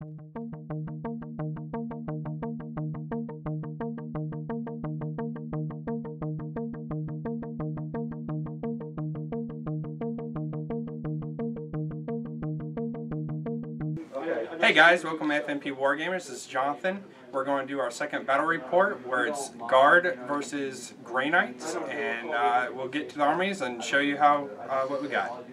Hey guys, welcome to FNP Wargamers. This is Jonathan. We're going to do our second battle report where it's Guard versus Grey Knights, and we'll get to the armies and show you how what we got.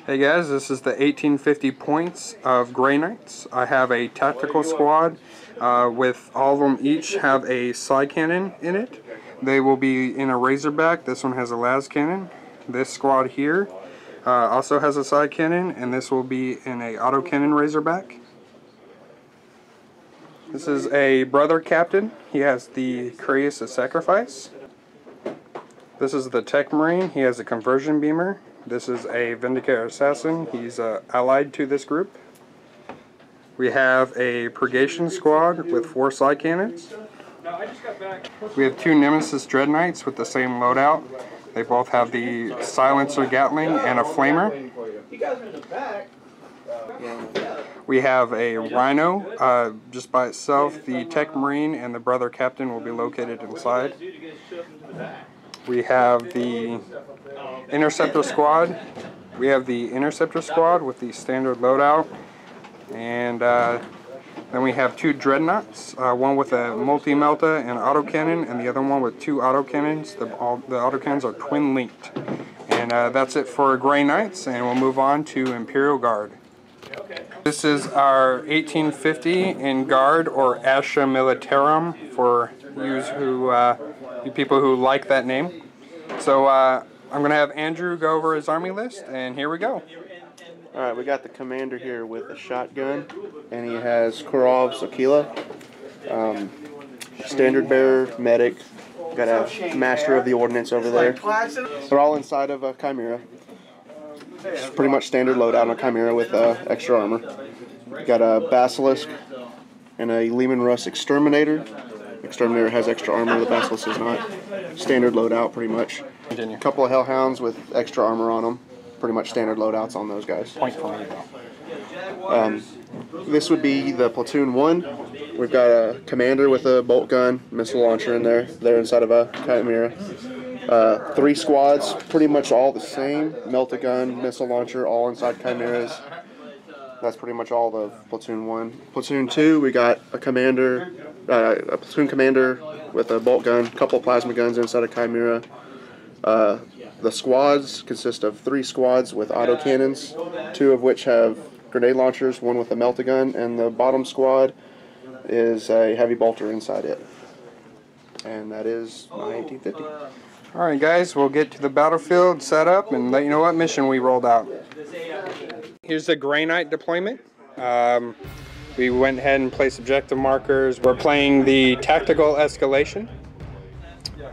Hey guys, this is the 1850 points of Grey Knights. I have a tactical squad with all of them each have a side cannon in it. They will be in a Razorback. This one has a las cannon. This squad here also has a side cannon, and this will be in a autocannon Razorback. This is a brother captain. He has the Courageous of Sacrifice. This is the Tech Marine. He has a conversion beamer. This is a Vindicator Assassin. He's allied to this group. We have a Purgation squad with 4 side cannons. We have 2 Nemesis Dread Knights with the same loadout. They both have the Silencer Gatling and a Flamer. We have a Rhino just by itself. The Tech Marine and the Brother Captain will be located inside. We have the Interceptor Squad. We have the Interceptor Squad with the standard loadout. And then we have 2 Dreadnoughts, one with a multi-melta and autocannon, and the other one with 2 autocannons. The autocannons are twin-linked. And that's it for Grey Knights, and we'll move on to Imperial Guard. This is our 1850 in Guard, or Asha Militarum, for you people who like that name. So I'm going to have Andrew go over his army list, and here we go. Alright, we got the commander here with a shotgun, and he has Kurov's Aquila, standard bearer, medic, got a master of the ordnance over there. They're all inside of a Chimera. It's pretty much standard loadout on a Chimera with extra armor. Got a Basilisk and a Lehman Russ Exterminator. Exterminator has extra armor, the Basilisk is not. Standard loadout, pretty much. A couple of Hellhounds with extra armor on them. Pretty much standard loadouts on those guys. Point for me though. This would be the platoon 1. We've got a commander with a bolt gun, missile launcher in there. They're inside of a Chimera. 3 squads, pretty much all the same. Melta gun, missile launcher, all inside Chimeras. That's pretty much all the platoon 1. Platoon 2, we got a commander, a platoon commander with a bolt gun, a couple of plasma guns inside a Chimera. The squads consist of 3 squads with autocannons, 2 of which have grenade launchers, 1 with a melta gun, and the bottom squad is a heavy bolter inside it. And that is my 1850. Alright guys, we'll get to the battlefield setup and let you know what mission we rolled out. Here's the Grey Knight deployment. We went ahead and placed objective markers. We're playing the tactical escalation.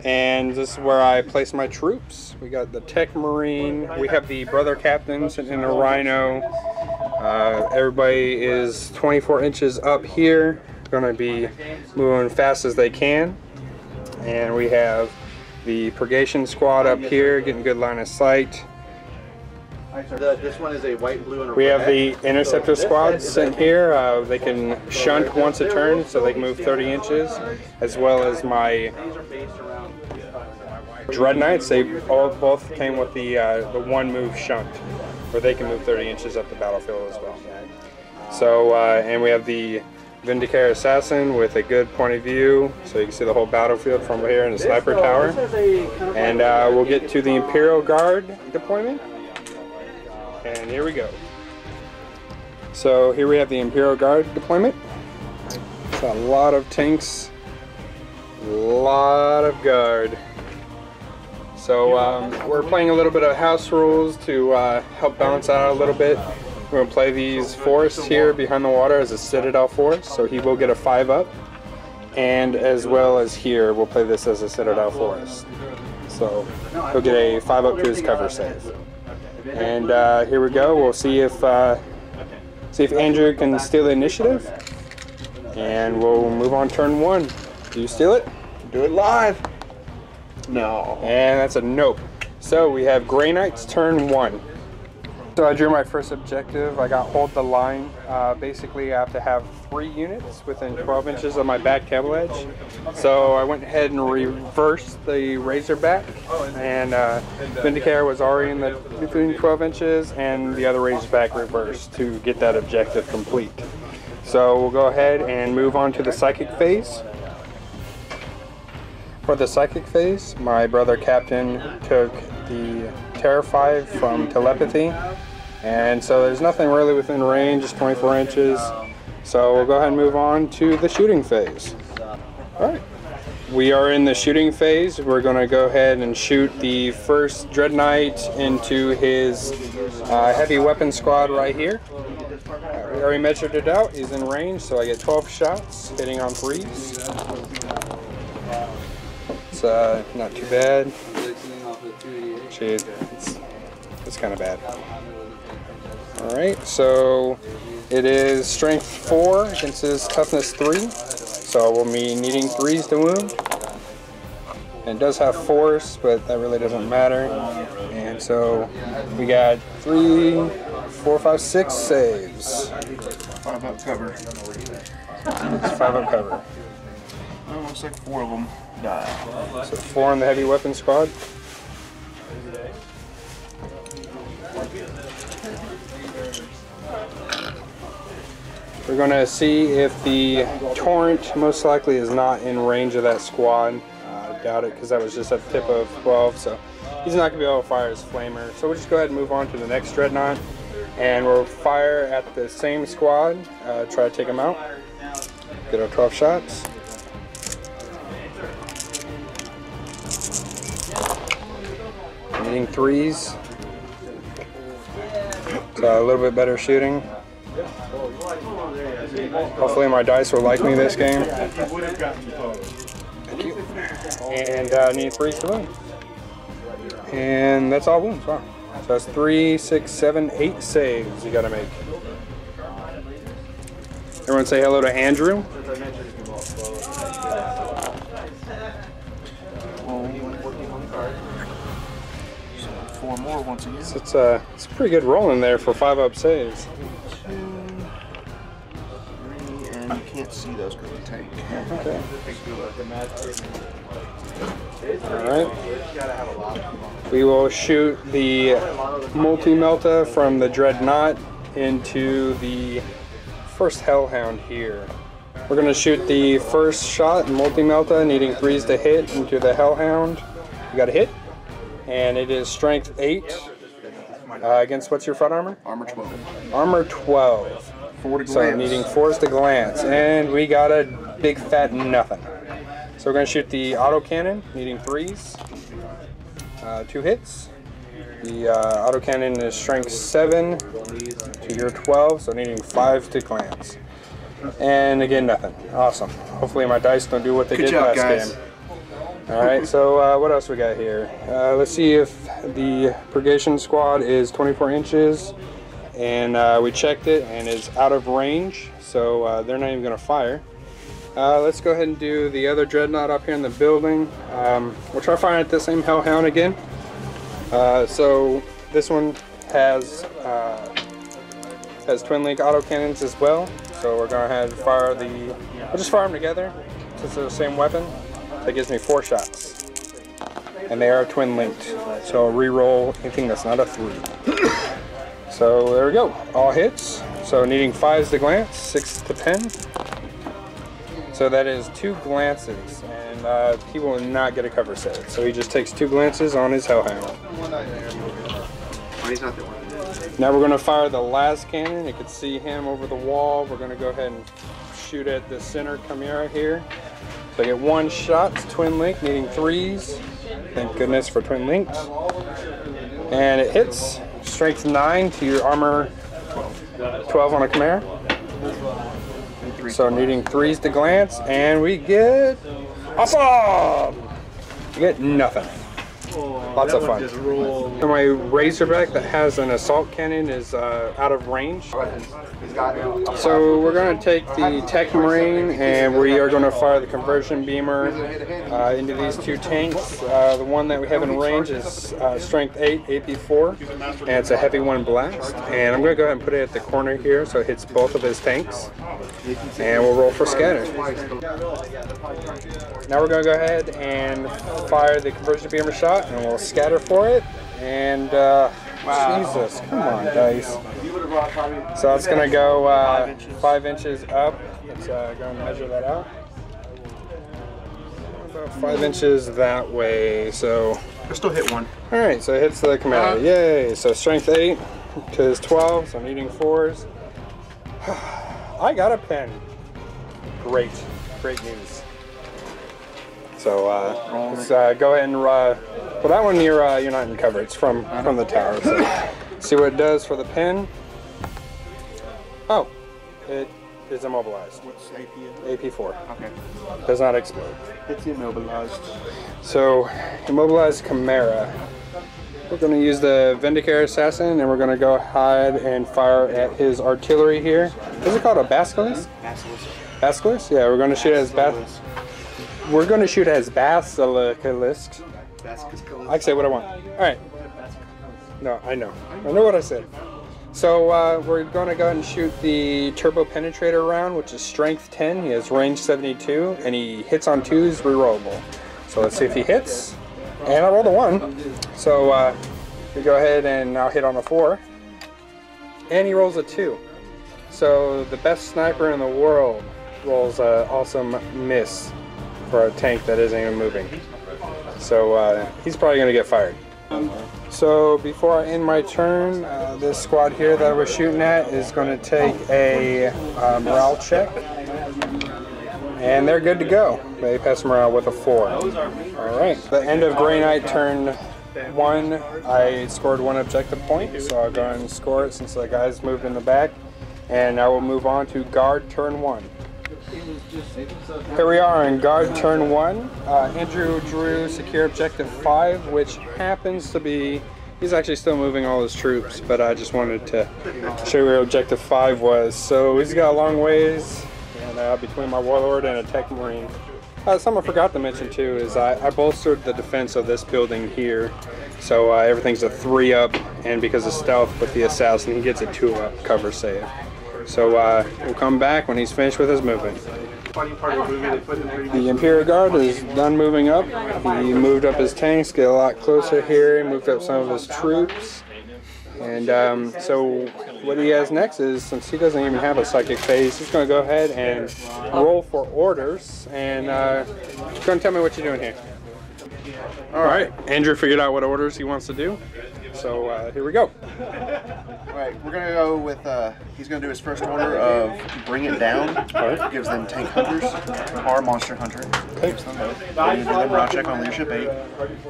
And this is where I place my troops. We got the Tech Marine. We have the Brother Captain sitting in a Rhino. Everybody is 24 inches up here. Going to be moving fast as they can. And we have the Purgation Squad up here, getting good line of sight. This one is a white, blue, and a red. We have the Interceptor Squad sitting here. They can shunt once a turn, so they can move 30 inches, as well as my Dread Knights. They both came with the 1 move shunt, where they can move 30 inches up the battlefield as well. So, and we have the Vindicator Assassin with a good point of view, so you can see the whole battlefield from here in the sniper tower. And we'll get to the Imperial Guard deployment. And here we go. So here we have the Imperial Guard deployment. It's a lot of tanks, a lot of guard. So we're playing a little bit of house rules to help balance out a little bit. We're going to play these forests here behind the water as a Citadel forest, so he will get a 5-up. And as well as here, we'll play this as a Citadel forest. So he'll get a 5-up to his cover save. And here we go. We'll see if Andrew can steal the initiative, and we'll move on turn 1. Do you steal it? Do it live. No. And that's a nope. So we have Grey Knights turn 1. So I drew my first objective. I got hold the line. Basically, I have to have 3 units within 12 inches of my back cable edge. So I went ahead and reversed the Razorback, and Vindicator was already in the between 12 inches, and the other Razorback reversed to get that objective complete. So we'll go ahead and move on to the psychic phase. For the psychic phase, my brother Captain took the Terra 5 from telepathy, and so there's nothing really within range, just 24 inches. So we'll go ahead and move on to the shooting phase. Alright, we are in the shooting phase. We're going to go ahead and shoot the first Dread Knight into his heavy weapon squad right here. We already measured it out. He's in range, so I get 12 shots, hitting on 3s. It's not too bad. Actually, it's kind of bad. Alright, so it is strength 4 against his toughness 3. So we'll be needing 3s to wound. And it does have force, but that really doesn't matter. And so we got 3, 4, 5, 6 saves. 5 up cover. It's 5 up cover. Oh, looks like 4 of them died. So 4 on the heavy weapon squad. We're going to see if the Torrent most likely is not in range of that squad. I doubt it, because that was just at the tip of 12, so he's not going to be able to fire his flamer. So we'll just go ahead and move on to the next Dreadnought, and we'll fire at the same squad, try to take him out. Get our 12 shots. Needing 3s. So a little bit better shooting. Hopefully my dice will like me this game. Thank you. And need 3s to win. And that's all wounds. Wow. So that's 3, 6, 7, 8 saves you gotta make. Everyone say hello to Andrew. 4 more once again. So it's a pretty good roll in there for 5 up saves. 2, 3, and you can't see those because of the tank. Okay. Alright. We will shoot the multi-melta from the Dreadnought into the first Hellhound here. We're going to shoot the first shot, multi-melta, needing 3s to hit into the Hellhound. You got a hit. And it is strength 8 against what's your front armor? Armor 12. Armor 12. 4 to glance. So needing 4s to glance. And we got a big fat nothing. So we're going to shoot the autocannon, needing 3s. 2 hits. The autocannon is strength 7 to your 12, so needing 5 to glance. And again, nothing. Awesome. Hopefully my dice don't do what they did last game. Alright, so what else we got here? Let's see if the Purgation Squad is 24 inches, and we checked it and is out of range, so they're not even going to fire. Let's go ahead and do the other Dreadnought up here in the building. We'll try firing at the same Hellhound again. So this one has twin link autocannons as well, so we're going to have to fire we'll just fire them together since they're the same weapon. That gives me 4 shots, and they are twin linked, so I'll re-roll anything that's not a 3. So there we go, all hits. So needing 5s to glance, 6 to pen. So that is 2 glances, and he will not get a cover set. So he just takes 2 glances on his Hellhound. Oh, he's not there. Now we're going to fire the last cannon. You can see him over the wall. We're going to go ahead and shoot at the center Chimera here. So I get 1 shot, it's twin link, needing 3s. Thank goodness for twin linked. And it hits, strength 9 to your armor 12 on a Chimera. So needing 3s to glance, and we get awesome! We get nothing. Lots of fun. So my Razorback that has an assault cannon is out of range. So we're going to take the Tech Marine and we are going to fire the conversion beamer into these two tanks. The one that we have in range is strength 8, AP4, and it's a heavy one blast. And I'm going to go ahead and put it at the corner here so it hits both of his tanks. And we'll roll for scatter. Now we're going to go ahead and fire the conversion beamer shot and we'll scatter for it. And Jesus, come on, dice. So it's going to go 5 inches up. Let's go and measure that out. About 5 inches that way. So I still hit one. Alright, so it hits the commander. Yay! So strength 8 to his 12, so I'm needing 4s. I got a pen. Great. Great news. So let's go ahead and well, that one you're not in cover. It's from the tower. So see what it does for the pin. Oh, it is immobilized. What's AP? AP4. Okay. Does not explode. It's immobilized. So immobilized Chimera. We're going to use the Vindicare Assassin and we're going to go ahead and fire at his artillery here. Is it called a Basilisk? Basilisk. Basilisk? Yeah, we're going to shoot as Basilisk. We're going to shoot as Basilisk. I can say what I want. Alright. No, I know. I know what I said. So we're going to go ahead and shoot the Turbo Penetrator round, which is strength 10. He has range 72, and he hits on 2s, rerollable. So let's see if he hits. And I rolled a 1. So we go ahead and now hit on a 4. And he rolls a 2. So the best sniper in the world rolls an awesome miss for a tank that isn't even moving. So he's probably going to get fired. So before I end my turn, this squad here that we're shooting at is going to take a morale check. And they're good to go. They pass morale with a 4. Alright, the end of Grey Knight turn 1, I scored 1 objective point, so I'll go ahead and score it since the guys moved in the back. And I will move on to Guard turn 1. Here we are in Guard turn 1. Andrew drew secure objective 5, which happens to be, he's actually still moving all his troops, but I just wanted to show you where objective 5 was. So he's got a long ways and, between my Warlord and a Tech Marine. Something I forgot to mention too is I bolstered the defense of this building here. So everything's a 3-up, and because of stealth with the Assassin, he gets a 2-up cover save. So we'll come back when he's finished with his movement. The Imperial Guard is done moving up. He moved up his tanks, get a lot closer here, he moved up some of his troops. And so what he has next is, since he doesn't even have a psychic phase, he's going to go ahead and roll for orders. And go and tell me what you're doing here. Alright, Andrew figured out what orders he wants to do. So here we go. Alright, we're going to go with, he's going to do his first order of Bring It Down. Alright. Gives them Tank Hunters or Monster Hunter. Gives them both. They did a morale check on Leadership 8.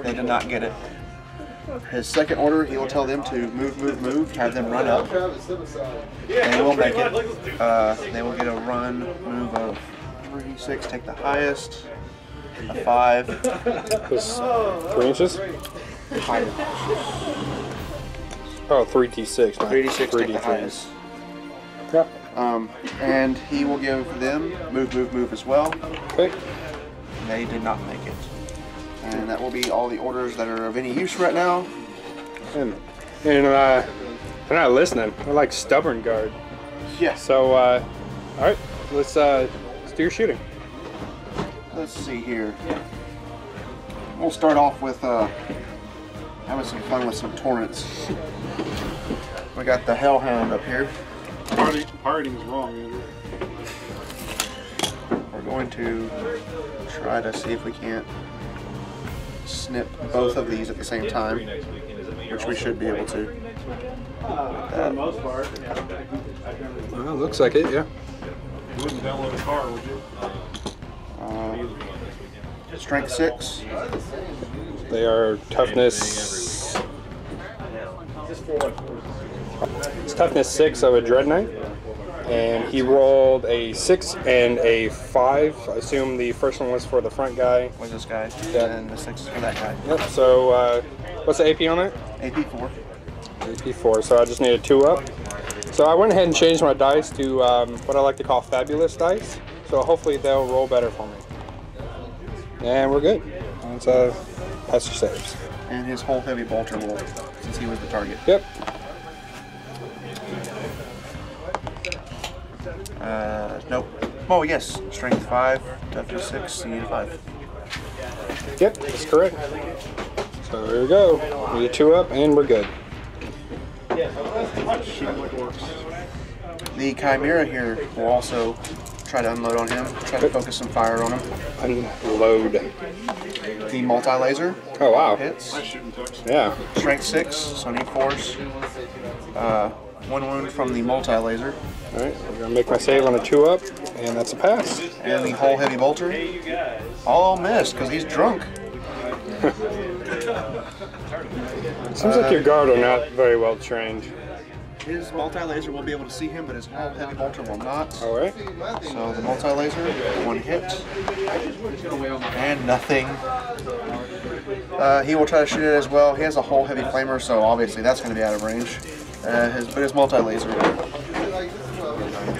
They did not get it. His second order, he will tell them to move, have them run up. They will make it. They will get a run move of 3, 6, take the highest, a 5. Just 3 inches? Higher. Oh, 3d6. 3d6, take the highest. Yeah. And he will give them move as well. Okay. They did not make it. And that will be all the orders that are of any use right now. And they're not listening. They're like stubborn Guard. Yes. So, all right, let's do your shooting. Let's see here. We'll start off with having some fun with some torrents. We got the Hellhound up here. Pirating is wrong, Andrew. We're going to try to see if we can't snip both of these at the same time, which we should be able to. For the most part. Well, looks like it, yeah. You wouldn't download a car, would you? Strength 6. They are toughness. It's toughness 6 of a Dread Knight. And he rolled a 6 and a 5. I assume the first one was for the front guy. Was this guy? Yeah. And the 6 is for that guy. Yep, so what's the AP on it? AP4. AP4, so I just need a 2-up. So I went ahead and changed my dice to what I like to call fabulous dice. So hopefully they'll roll better for me. And we're good. Let's pass your saves. And his whole heavy bolter will, since he was the target. Yep. Nope. Oh, yes. Strength 5, toughness 6, speed 5. Yep, that's correct. So here we go. We get 2-up and we're good. The Chimera here will also try to unload on him, try to focus some fire on him. Unload. The multi-laser Oh, wow. hits. Yeah. Strength 6, so need force. 1 wound from the multi-laser. Alright, we're going to make my save on a 2-up, and that's a pass. And the whole heavy bolter. All missed, because he's drunk. Seems like your guard are not very well trained. His multi-laser will be able to see him, but his whole heavy bolter will not. Alright. So the multi-laser, 1 hit. And nothing. He will try to shoot it as well. He has a whole heavy flamer, so obviously that's going to be out of range. But his multi-laser.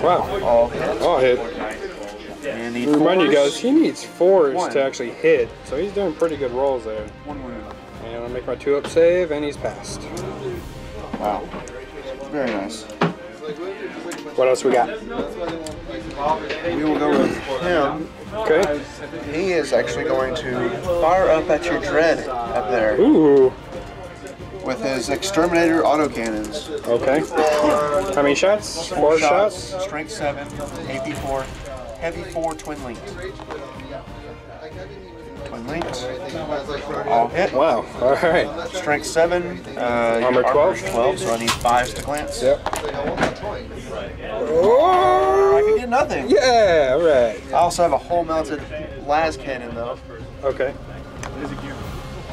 Wow. All hit. All hit. And he Remind you guys, he needs force 1. to actually hit, so he's doing pretty good rolls there. 1 wound. And I'll make my 2-up save, and he's passed. Wow. Very nice. What else we got? We will go with him. Okay. He is actually going to fire up at your dread up there Ooh. with his exterminator autocannons. Okay. How many shots? 4 shots? Strength 7, AP4, heavy 4, twin linked. Twin linked. All hit. Wow. Alright. Strength 7. Armor 12? 12, so I need 5s to glance. Yep. I Oh! can get nothing. Yeah, alright. I also have a whole mounted las cannon though. Okay.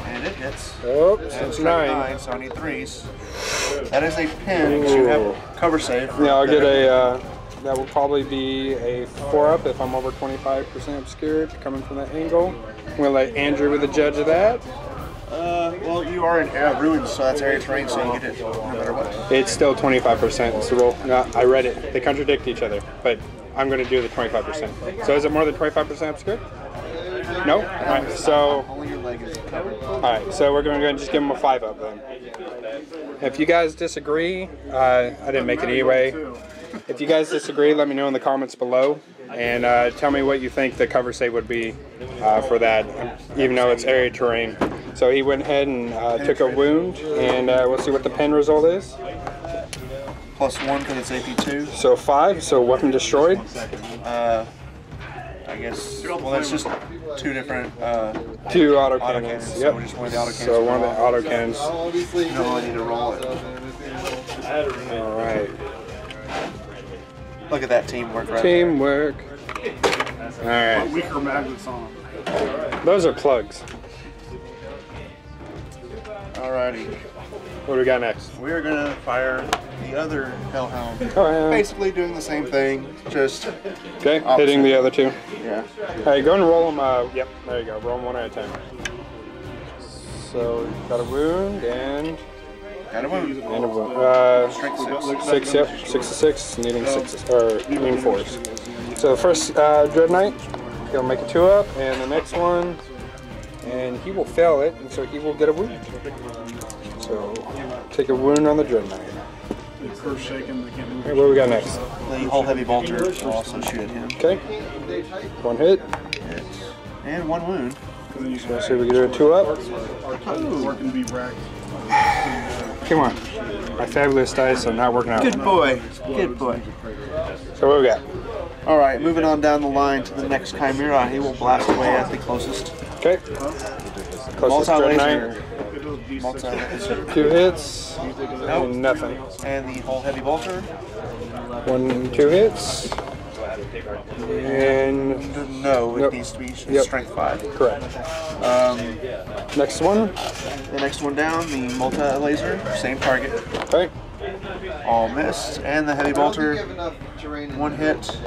And it hits. Oh, And that's strength 9. 9, so I need 3s. That is a pin because you have cover save. Yeah, I'll get a, that will probably be a 4-up if I'm over 25% obscured coming from that angle. We'll let Andrew be the judge of that. Well, you are in ruins, so that's area terrain, so you get it no matter what. It's still 25%. It's the rule. No, I read it. They contradict each other, but I'm going to do the 25%. So is it more than 25% obscured? No? Alright, so... Only your leg is covered. Alright, so we're going to just give him a 5-up then. If you guys disagree, I didn't make it anyway. If you guys disagree, let me know in the comments below. And tell me what you think the cover save would be for that, even though it's area terrain. So he went ahead and took a wound, and we'll see what the pen result is. +1 because it's AP2. So 5, so weapon destroyed. I guess, well, that's just 2 different 2 autocannons. autocannons. Yep. So just one of the autocannons. So one of the autocannons. No, I need to roll it. Alright. Look at that teamwork right Teamwork. Alright. Weaker magnets on them. Those are plugs. there. Alrighty. What do we got next? We are going to fire the other Hellhound. Alright. Basically doing the same thing, just, Okay, hitting the other 2. yeah. Alright, go and roll them. Yep, there you go. Roll them 1 at a time. So, got a wound and Got a wound. a wound. Strength 6. 6, yep. 6 to 6, needing 6, or needing 4s. So the first Dread Knight, he'll make a 2-up, and the next one, and he will fail it, and so he will get a wound. So take a wound on the Dread Knight. Alright, what do we got next? The whole heavy bolter will also shoot at him. Okay. 1 hit. And 1 wound. So let's see if we can do a 2-up. Come on. My fabulous dice are not working out. Good boy. Good boy. So what do we got? Alright, moving on down the line to the next Chimera. He will blast away at the closest. Okay. Closest Dread Knight. Multi-laser. 2 hits. Nope. And nothing. And the whole heavy bolter. 1, 2 hits. And No, it Nope. needs to be Yep. strength 5. correct. Next one. The next one down, the multi-laser, same target. Okay. All missed. And the heavy bolter, 1 hit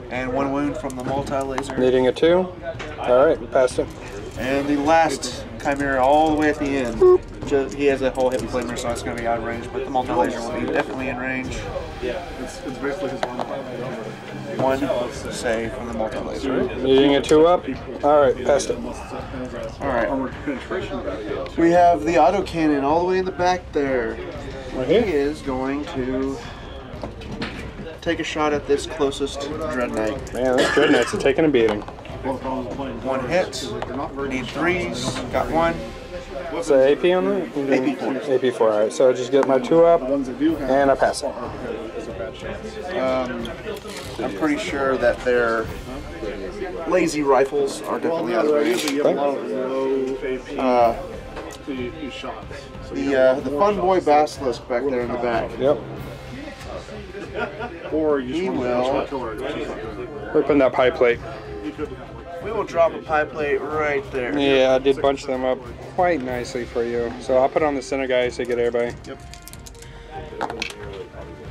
and 1 wound from the multi-laser. Needing a 2. Alright, passed it. And the last Chimera all the way at the end. He has a whole hip flamer, so it's going to be out of range, but the multi-laser will be definitely in range. Yeah, it's basically his one. 1 save from the multi-laser. Needing a 2 up. Alright, passed it. Alright. We have the autocannon all the way in the back there. Right He here. is going to take a shot at this closest Dread Knight. Man, those Dread Knights are taking a beating. 1 hit. Need 3s. Got 1. What's the AP on that? AP4. AP4, alright. So I just get my 2 up, and I pass it. I'm pretty sure that their lazy rifles are definitely out of range. The Fun Boy Basilisk back there in the back. Yep. He will. We're putting that pie plate. We will drop a pie plate right there. Yeah, I did bunch them up quite nicely for you. So I'll put on the center guy so you get everybody. Yep.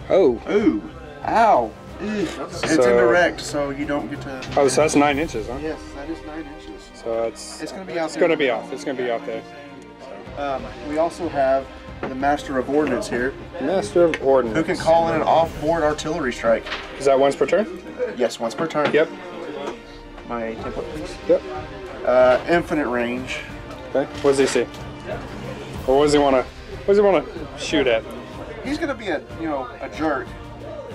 Oh. Ooh. Ow. It's indirect, so you don't get to. Oh, so that's 9 inches, huh? Yes, that is 9 inches. So it's going to be out. It's going to be off. It's going to be off there. We also have the Master of Ordnance here, Master of Ordnance. who can call in an off-board artillery strike. Is that once per turn? Yes, once per turn. Yep. My template, please. Yep. Infinite range. Okay. What does he see? Or what does he want to? What does he want to shoot at? He's going to be a jerk,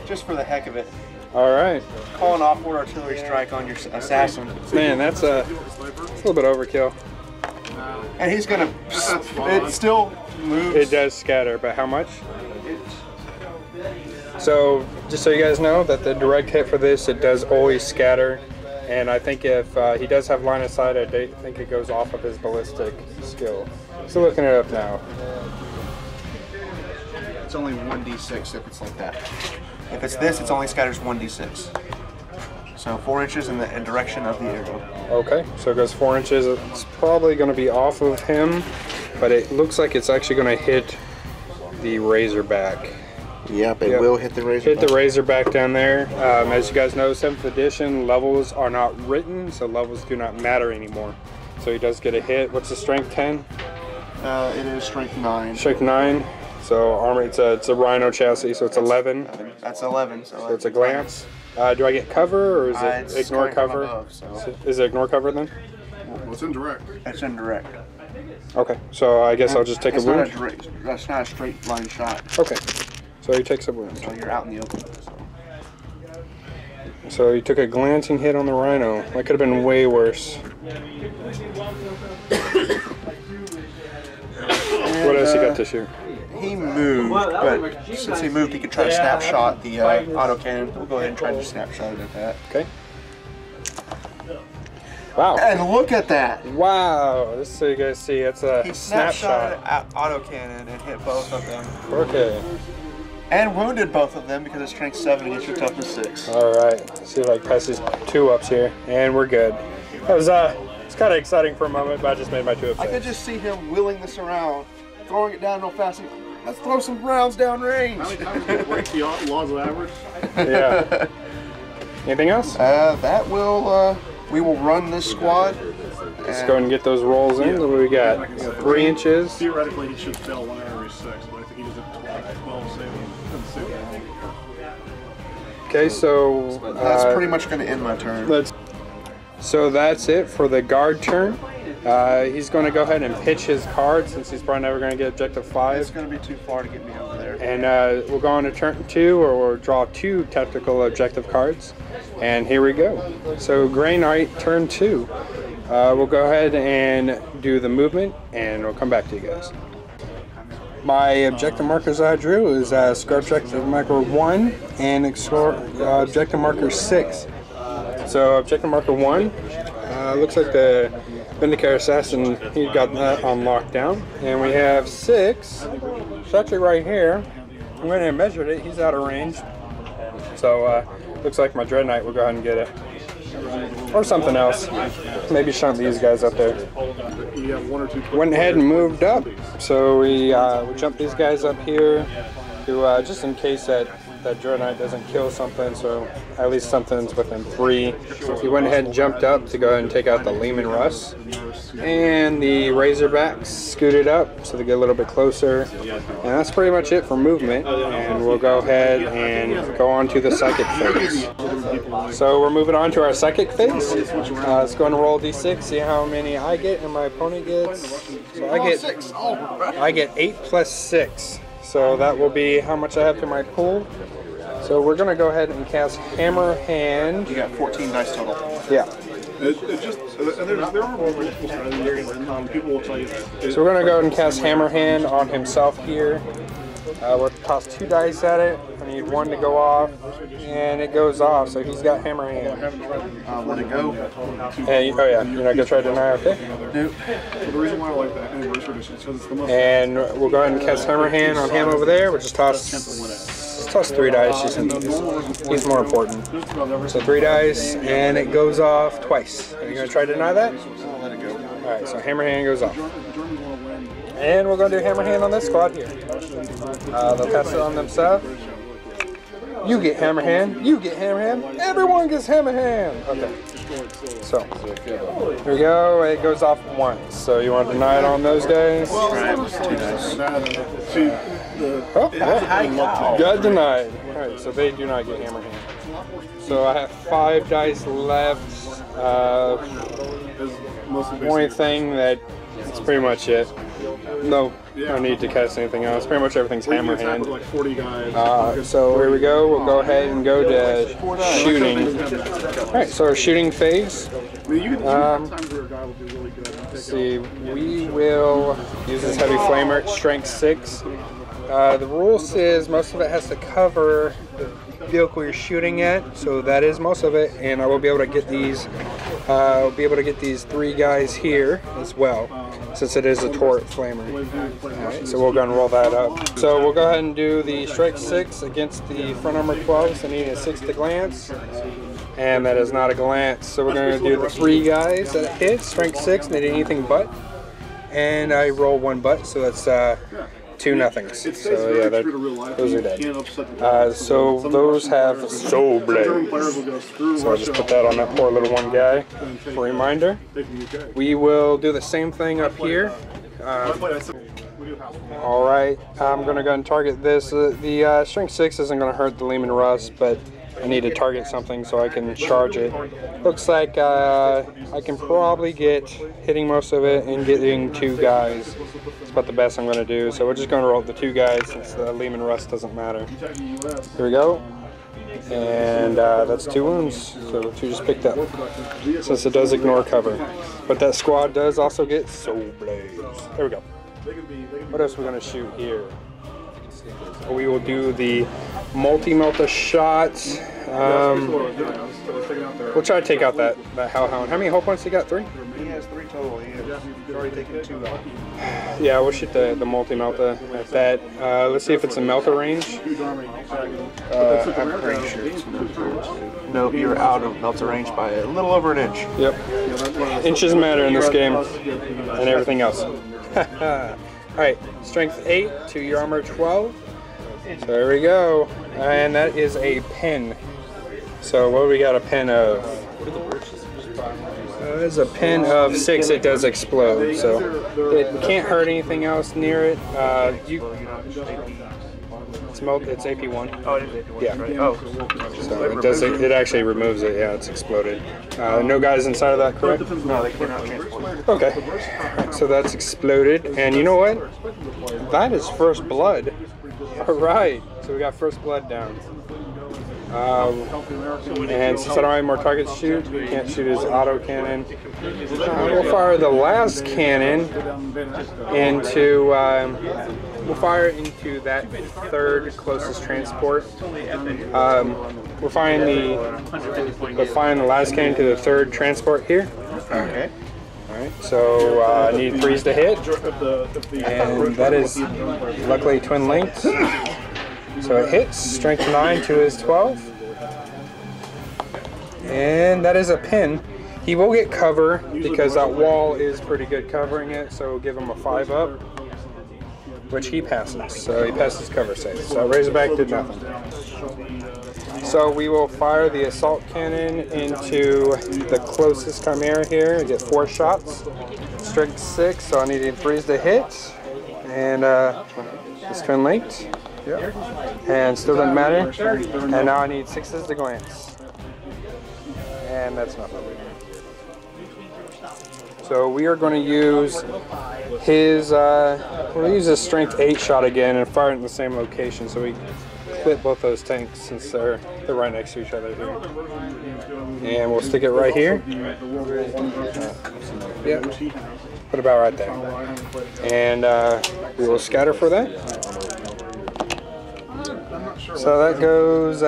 just for the heck of it. All right. Call an off-board artillery strike on your assassin. Man, that's a little bit overkill. And he's going to. It still moves. It does scatter, but how much? So, just so you guys know, that the direct hit for this, it does always scatter. And I think if he does have line of sight, I think it goes off of his ballistic skill. So looking it up now. It's only 1d6 if it's like that. If it's this, it's only scatters 1d6. So 4 inches in the direction of the arrow. Okay, so it goes 4 inches. It's probably going to be off of him, but it looks like it's actually going to hit the Razorback. Yep, it will hit the Razorback. Hit the Razorback down there. As you guys know, 7th edition, levels are not written, so levels do not matter anymore. So he does get a hit. What's the strength, 10? It is strength 9. Strength 9. So armor, it's a Rhino chassis, so it's 11. That's 11. So it's a glance. Do I get cover, or is it ignore cover? Above, so. Is it ignore cover then? Well, it's indirect. It's indirect. Okay, so I guess I'll just take a wound. That's not a straight line shot. Okay, so he takes a wound. So you're out in the open. So he took a glancing hit on the Rhino. That could have been way worse. What else you got to shoot? He moved, but since he moved, he could try to snapshot the autocannon. We'll go ahead and try to snapshot it at that. Okay. Wow. And look at that. Wow. Just so you guys see, it's a He snapshot. snapshot autocannon and hit both of them. Okay. And wounded both of them because it's strength 7 against your toughness 6. All right. Let's see if I can pass these 2-ups here, and we're good. That was it's kind of exciting for a moment, but I just made my 2-ups. I could just see him wheeling this around, throwing it down real fast, and let's throw some rounds down range. How many times do you break the laws of average? Yeah. Anything else? That will, we will run this squad. Let's go and get those rolls in. What do we got? 3 inches. Theoretically, he should fail 1 out of every 6, but I think he does it 12 saving. Okay, so That's pretty much going to end my turn. So that's it for the guard turn. He's going to go ahead and pitch his card since he's probably never going to get objective 5. It's going to be too far to get me over there. And we'll go on to turn 2, or we'll draw 2 tactical objective cards. And here we go. So Grey Knight, turn 2. We'll go ahead and do the movement, and we'll come back to you guys. My objective markers I drew is Score Objective Marker 1 and Objective Marker 6. So Objective Marker 1, looks like the Vindicator Assassin, he got that on lockdown. And we have 6, it's actually right here. I'm going to measure it, he's out of range. So looks like my Dread Knight will go ahead and get it. Or something else. Maybe shunt these guys up there. Went ahead and moved up. So we jumped these guys up here. to just in case that Dread Knight doesn't kill something, so at least something's within 3. He went ahead and jumped up to go ahead and take out the Lehman Russ. And the Razorbacks scooted up so they get a little bit closer. And that's pretty much it for movement. And we'll go ahead and go on to the psychic phase. So we're moving on to our psychic phase. Let's go and roll d6, see how many I get and my opponent gets. So I get 8 plus 6. So that will be how much I have to my pool. So we're going to go ahead and cast Hammer Hand. You got 14 dice total. Yeah. There are multiple strategies. People will tell you that. So we're going to go ahead and cast Hammer Hand on himself here. We'll toss 2 dice at it. I need 1 to go off, and it goes off. So he's got Hammer Hand. Let it go. And, oh yeah, you're not going to try to deny, okay? Nope. The reason why I like that anniversary edition is because it's the most. And we'll go ahead and cast Hammer Hand on him over there. We'll just toss 3 dice. He's more important. So 3 dice, and it goes off twice. Are you going to try to deny that? I'll let it go. Alright, so Hammer Hand goes off. And we're going to do Hammer Hand on this squad here. They'll cast it on themselves. You get Hammer Hand, you get Hammer Hand, everyone gets Hammer Hand! Okay. So, here we go, it goes off once. So you want to deny it on those guys? Got denied. Alright, so they do not get Hammer Hand. So I have 5 dice left. Only thing that's pretty much it. No need to cast anything else. Pretty much everything's Hammer Hand. So here we go. We'll go ahead and go to shooting. Alright, so our shooting phase. Let's see, we will use this heavy flamer, strength 6. The rule says most of it has to cover the vehicle you're shooting at, so that is most of it, and I will be able to get these. I'll be able to get these 3 guys here as well, since it is a turret flamer. Alright, so we'll go and roll that up. So we'll go ahead and do the strike 6 against the front armor 12, so needing a 6 to glance. And that is not a glance, so we're going to do the 3 guys that hit, strength 6, need anything but. And I roll 1 butt, so that's 2 nothings. So yeah, those are dead. So those have soul blade. So I'll just put that on that poor little one guy for a reminder. We will do the same thing up here. Alright, I'm going to go and target this. The strength 6 isn't going to hurt the Lehman Russ, but I need to target something so I can charge it. Looks like I can probably get hitting most of it and getting 2 guys. It's about the best I'm going to do. So we're just going to roll the 2 guys since the Lehman Russ doesn't matter. Here we go. And that's 2 wounds. So 2 just picked up. Since it does ignore cover. But that squad does also get soul blades. There we go. What else are we going to shoot here? We will do the multi-melta shots. We'll try to take out that Hellhound. How many hull points he got? 3? He has 3 total. He's already taken 2 out. Yeah, we'll shoot the multi-melta at that. Let's see if it's a melta range. I'm pretty sure it's melta range. Nope, you're out of melta range by a little over an inch. Yep. Inches matter in this game, and everything else. Alright, strength 8 to your armor 12. So there we go. And that is a pin. So what do we got a pin of? There's a pin of 6, it does explode. So it can't hurt anything else near it. It's AP1. Oh, it is AP1. Yeah. Right. Oh. So it actually removes it. Yeah, it's exploded. No guys inside of that, correct? No, they cannot transport. Okay. Right, so that's exploded. And you know what? That is first blood. Alright. So we got first blood down. And since I don't have more targets to shoot, we can't shoot his auto cannon. We'll fire the last cannon into we'll fire it into that 3rd closest transport. We're firing the last cannon to the 3rd transport here. Okay. Alright, so I need 3s to hit. And that is luckily twin linked. So it hits, strength 9 to his 12. And that is a pin. He will get cover because that wall is pretty good covering it, so we'll give him a 5 up. which he passes. So he passes cover save. So Razorback did nothing. So we will fire the assault cannon into the closest Chimera here. I get 4 shots. Strength 6, so I needed 3s to hit. And it's twin linked. Yep. And still doesn't matter. And now I need 6s to glance. And that's nothing. So we are going to use his, we'll use a strength 8 shot again and fire it in the same location so we clip both those tanks since they're right next to each other here. And we'll stick it right here. Yeah, put about right there. And we will scatter for that. So that goes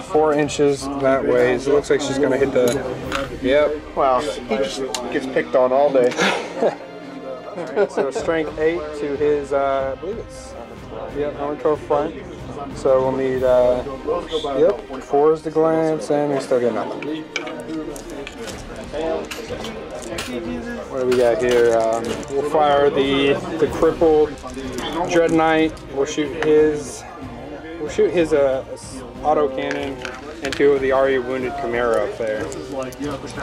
4 inches that way. So it looks like she's going to hit the, yep. Wow, he just gets picked on all day. So strength 8 to his, I believe it's, yep, armor 12 front. So we'll need, yep, 4s to glance, and we still get nothing. What do we got here? We'll fire the crippled Dread Knight. We'll shoot his auto cannon into the already wounded Chimera up there.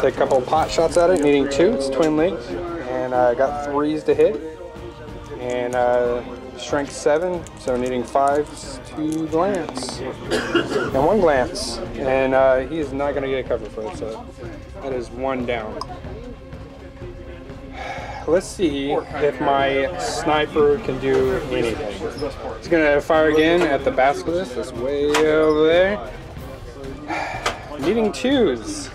Take a couple pot shots at it, needing 2. It's twin linked, and I got 3s to hit, and strength 7, so needing 5s to glance, and 1 glance, and he is not going to get cover for it. So that is 1 down. Let's see if my sniper can do anything. He's going to fire again at the basilisk that's way over there. Needing 2s.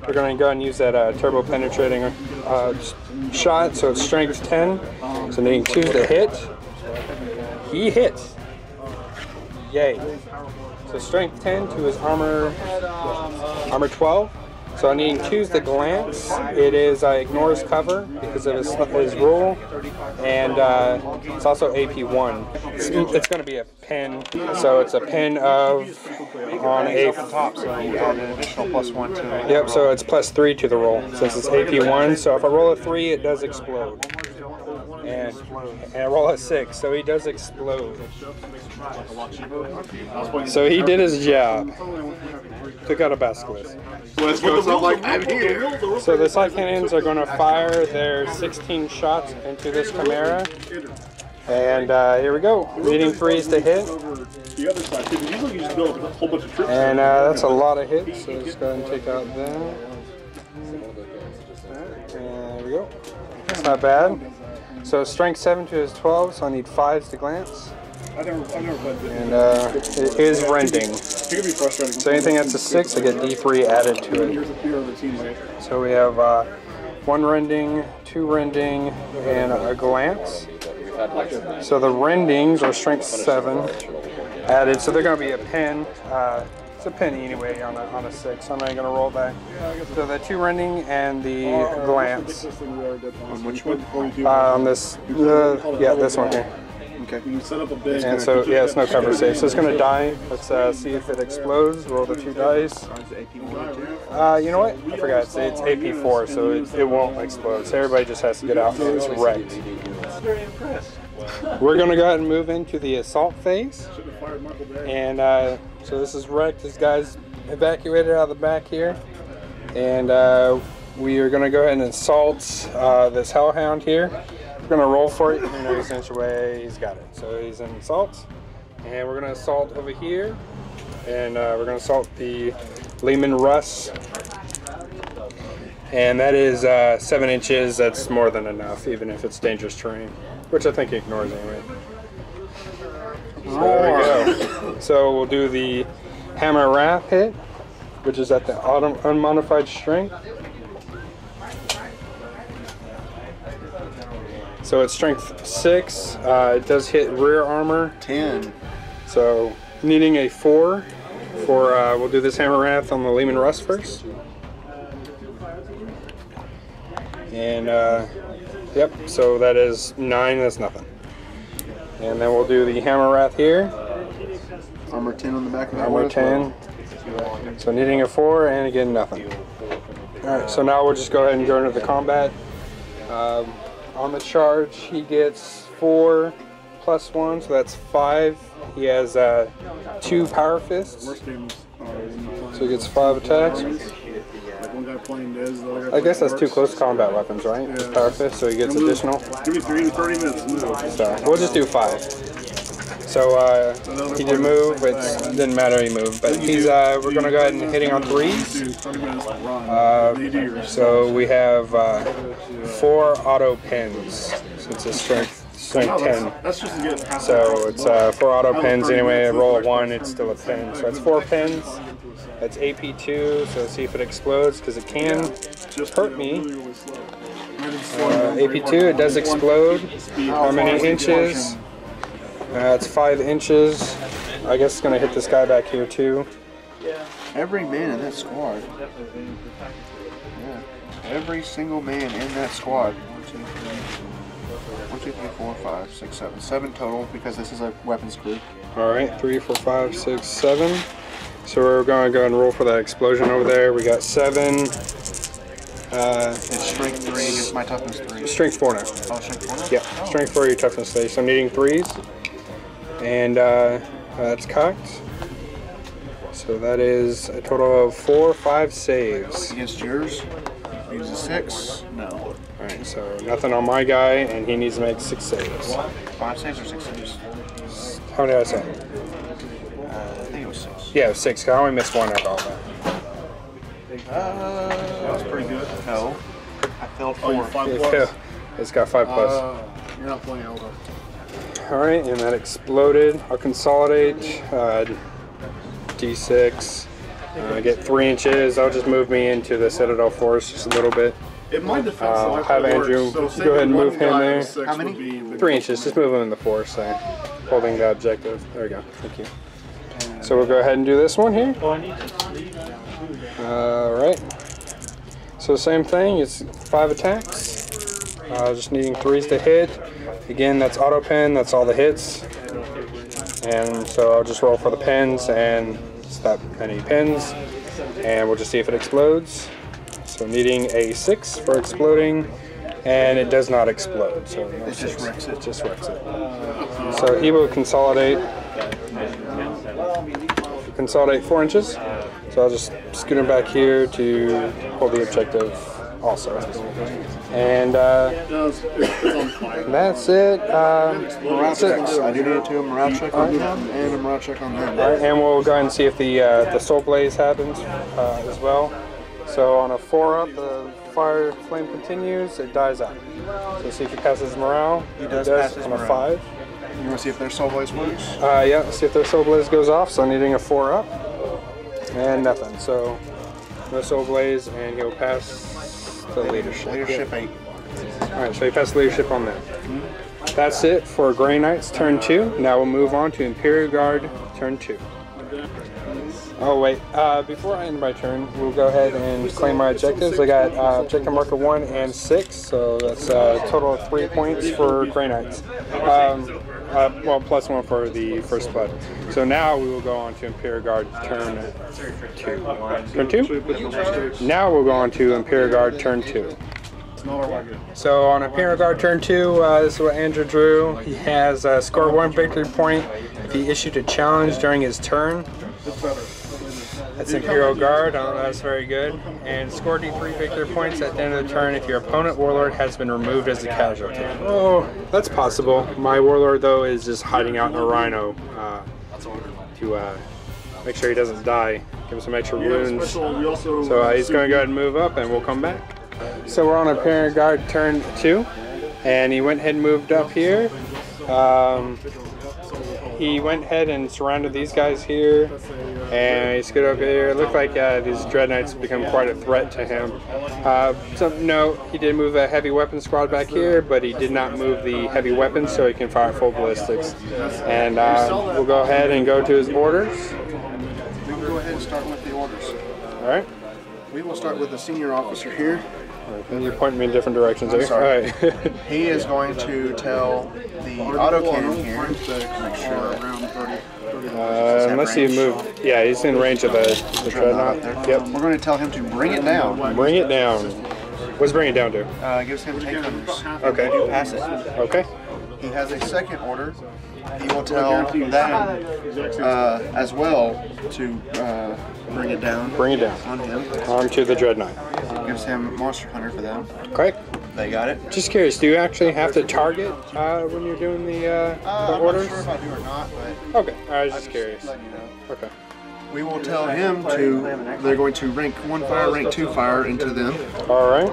We're going to go and use that turbo penetrating shot, so it's strength 10. So needing 2s to hit. He hit. Yay. So strength 10 to his armor 12. So I'm needing 2s to glance. It is ignores cover because of his rule, and it's also AP1. It's going to be a pin, so it's a pin of on a top, so you add an additional +1 to it. Yep, so it's +3 to the roll since it's AP1. So if I roll a 3, it does explode, and I roll a 6, so he does explode. So he did his job. Took out a basilisk. Let's go. Like, I'm here. So the side cannons are going to fire their 16 shots into this Chimera. And here we go. Needing 3s to hit. The other side, because usually you just build a whole bunch of troops. And that's a lot of hits, so let's go ahead and take out that. And there we go. That's not bad. So strength 7 to his 12, so I need 5s to glance. I've never played this. And it is rending. It can be frustrating. So anything that's a 6, I get D3 added to it. So we have 1 rending, 2 rending, and a glance. So the rendings are strength 7 added, so they're going to be a pin. It's a pin anyway on a 6. I'm not going to roll back. So the 2 rending and the glance. On which one? On this, yeah, this one here. Okay. And so, yeah, it's no cover save. So it's going to die. Let's see if it explodes. Roll the 2 dice. You know what? I forgot. It's AP4, so it won't explode. So everybody just has to get out and it's wrecked. We're going to go ahead and move into the assault phase. And so this is wrecked. This guy's evacuated out of the back here. And we are going to go ahead and assault this hellhound here. We're going to roll for it, and there's an inch away. He's got it. So he's in assault. And we're going to assault over here. And we're going to assault the Lehman Russ. And that is 7 inches. That's more than enough, even if it's dangerous terrain, which I think he ignores anyway. So there we go. So we'll do the Hammer Wrath hit, which is at the unmodified strength. So it's strength 6. It does hit rear armor 10. So needing a 4 for we'll do this Hammer Wrath on the Lehman Russ first. And yep, so that is 9. That's nothing. And then we'll do the Hammer Wrath here. Armor 10 on the back of that. Armor 10. So needing a 4 and again nothing. All right, so now we'll just go ahead and go into the combat. On the charge, he gets 4 +1, so that's 5. He has 2 power fists, Worst games. so he gets 5 attacks. Like one guy playing Diz, the other guy I guess playing that's 2 Orcs. close combat weapons, right? Yeah. Power fist, so he gets additional. Give me 3 to 30 minutes. So we'll just do 5. So he did move. It didn't matter he moved, but he's we're gonna go ahead and hitting on 3s. 30 minutes to run. So we have 4 auto pins. So it's a strength 10. That's just to get half. So it's 4 auto pins anyway. A roll of 1, it's still a pin. So that's 4 pins. That's AP2. So let's see if it explodes because it can hurt me. AP2, it does explode. How many inches? It's 5 inches. I guess it's gonna hit this guy back here too. Every man in that squad. Yeah. Every single man in that squad. 1, 2, 3, 4, 5, 6, 7. 7 total because this is a weapons group. Alright, 3, 4, 5, 6, 7. So we're gonna go and roll for that explosion over there. We got 7. It's strength 3 against my toughness 3. Strength 4 now. Oh, strength 4 now? Yeah, strength 4, your toughness 3. So I'm needing 3s. And that's cocked. So that is a total of 4, 5 saves. Against yours? Use a 6? No. Alright, so nothing on my guy, and he needs to make 6 saves. 5 saves or 6 saves? How many did I say? I think it was 6. Yeah, it was 6. I only missed 1 out of all that. That was pretty good. No. I failed Oh, you're 4. 5 plus. It's got 5 plus. You're not playing Elder. Alright, and that exploded. I'll consolidate. D6. Get 3 inches. I'll just move me into the Citadel Force just a little bit. In my defense, so have Andrew go ahead and move him there. How many? 3 inches. Just move him in the Force there. Holding the objective. There we go. Thank you. So we'll go ahead and do this one here. Alright. So same thing. It's 5 attacks. Just needing 3s to hit. Again, that's auto pin. That's all the hits. And so I'll just roll for the pins and stop any pins. And we'll just see if it explodes. So needing a 6 for exploding. And it does not explode. So no It just wrecks it. It just wrecks it. So he will consolidate. Consolidate 4 inches. So I'll just scoot him back here to hold the objective also. And that's it. Morale checks. I do need to do a morale check on them and a morale check on them. Alright, and we'll go ahead and see if the Soul Blaze happens as well. So on a 4-up, the fire flame continues, it dies out. So see if he passes morale. He does pass his on a morale. 5. You want to see if their Soul Blaze works? Yeah, see if their Soul Blaze goes off. So needing a 4-up. And nothing. So no Soul Blaze, and he'll pass the leadership. Leadership 8. Alright, so he passed leadership on that. That's it for Grey Knights turn 2. Now we'll move on to Imperial Guard turn 2. Oh wait, before I end my turn, we'll go ahead and claim my objectives. I got objective marker 1 and 6, so that's a total of 3 points for Grey Knights. Well, plus 1 for the First Blood. So now we will go on to Imperial Guard turn 2. Turn 2? Now we'll go on to Imperial Guard turn 2. So on Imperial Guard turn 2, this is what Andrew drew. He has scored 1 victory point if he issued a challenge during his turn. That's Imperial Guard, that's very good. And score D3 victory points at the end of the turn if your opponent warlord has been removed as a casualty. Oh, that's possible. My warlord though is just hiding out in a rhino to make sure he doesn't die. Give him some extra wounds. So he's going to go ahead and move up and we'll come back. So we're on Imperial Guard turn 2 and he went ahead and moved up here. He went ahead and surrounded these guys here, and he scooted over here. It looked like these Dread Knights become quite a threat to him. No, he did move a heavy weapon squad back here, but he did not move the heavy weapons so he can fire full ballistics. And we'll go ahead and go to his orders. We can go ahead and start with the orders. All right. We will start with the senior officer here. Then you're pointing me in different directions there. Sorry. All right. He is going to tell the autocannon here. Make sure. Unless you move, yeah, he's in range of the dreadnought. Yep. We're going to tell him to bring it down. Bring it down. What's bring it down to? Gives him take numbers. Okay. Do pass it. Okay. he has a second order. He will tell them as well to bring it down. Bring it down. On him. Onto the Dreadnought. Gives him Monster Hunter for them. Okay. They got it. Just curious, do you actually have to target when you're doing the orders? I'm not sure if I do or not, but okay, I was just curious. Let you know. Okay. We will tell him to. They're going to rank 1 fire, rank 2 fire into them, All right.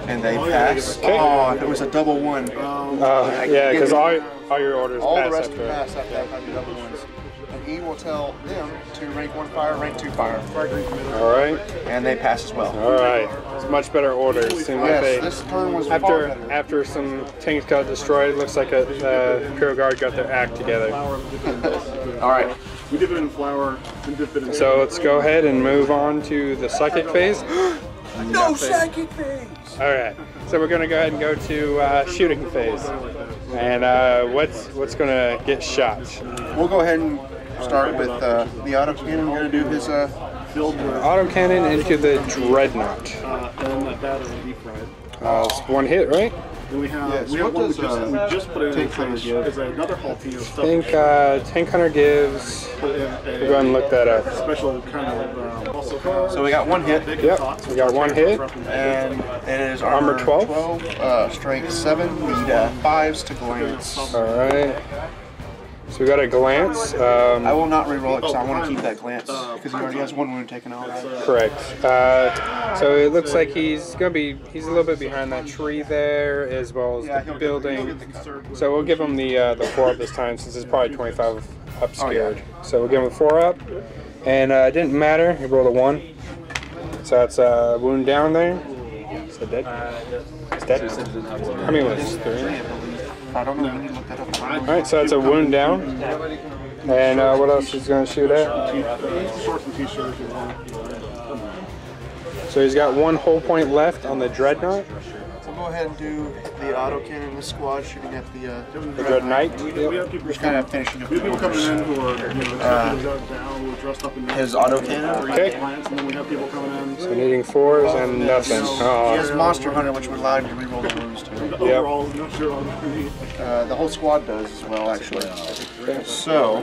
and they pass. Okay. Oh, it was a double 1. Yeah, because all your orders All pass the rest after. pass after that kind of double 1s. And he will tell them to rank 1 fire, rank 2 fire. All right. And they pass as well. All right. It's much better orders. Seem like Yes, this turn was far better. after some tanks got destroyed, it looks like Imperial Guard got their act together. All right. We dip it in flour, and dip it in. So let's go ahead and move on to the psychic phase. No psychic phase! All right. So we're gonna go ahead and go to shooting phase. And what's gonna get shot? We'll go ahead and start with the autocannon. We're going to do his Autocannon into the Dreadnought. And that batter will be fried. It's one hit, right? And we have, Yes. we have What one does, we just put in Tank Hunter give? is another halting of I stuff. think Tank Hunter gives. Put in We'll go ahead and look that up. special kind of also So we got 1 hit. Yep, we got 1 hit. And it is Armor 12. Strength 7. We need 5s to glance. All right. So we got a glance. I will not reroll it because I want to keep that glance because he already has 1 wound taken off. Correct. So it looks like he's a little bit behind that tree there, as well as the building. So we'll give him the 4 up this time, since it's probably 25 up scared. So we'll give him a 4 up, and it didn't matter. He rolled a 1, so that's a wound down there. Is it dead? It's dead. How many was 3? I don't know. We need to look that up. All right, so that's a wound down. And what else is going to shoot at? Shorts and t-shirts. So he's got 1 whole point left on the Dreadnought. We'll go ahead and do the autocannon in this squad shooting at the Dreadnought. We have people just kind of finishing up we have people coming in who are down, who are dressed up in his autocannon. Okay. and then we have people coming in. So needing 4s and nothing. He Oh, has Monster Hunter, which would allow him to reroll the wounds too. Overall, no shirt on. The whole squad does as well, actually. So,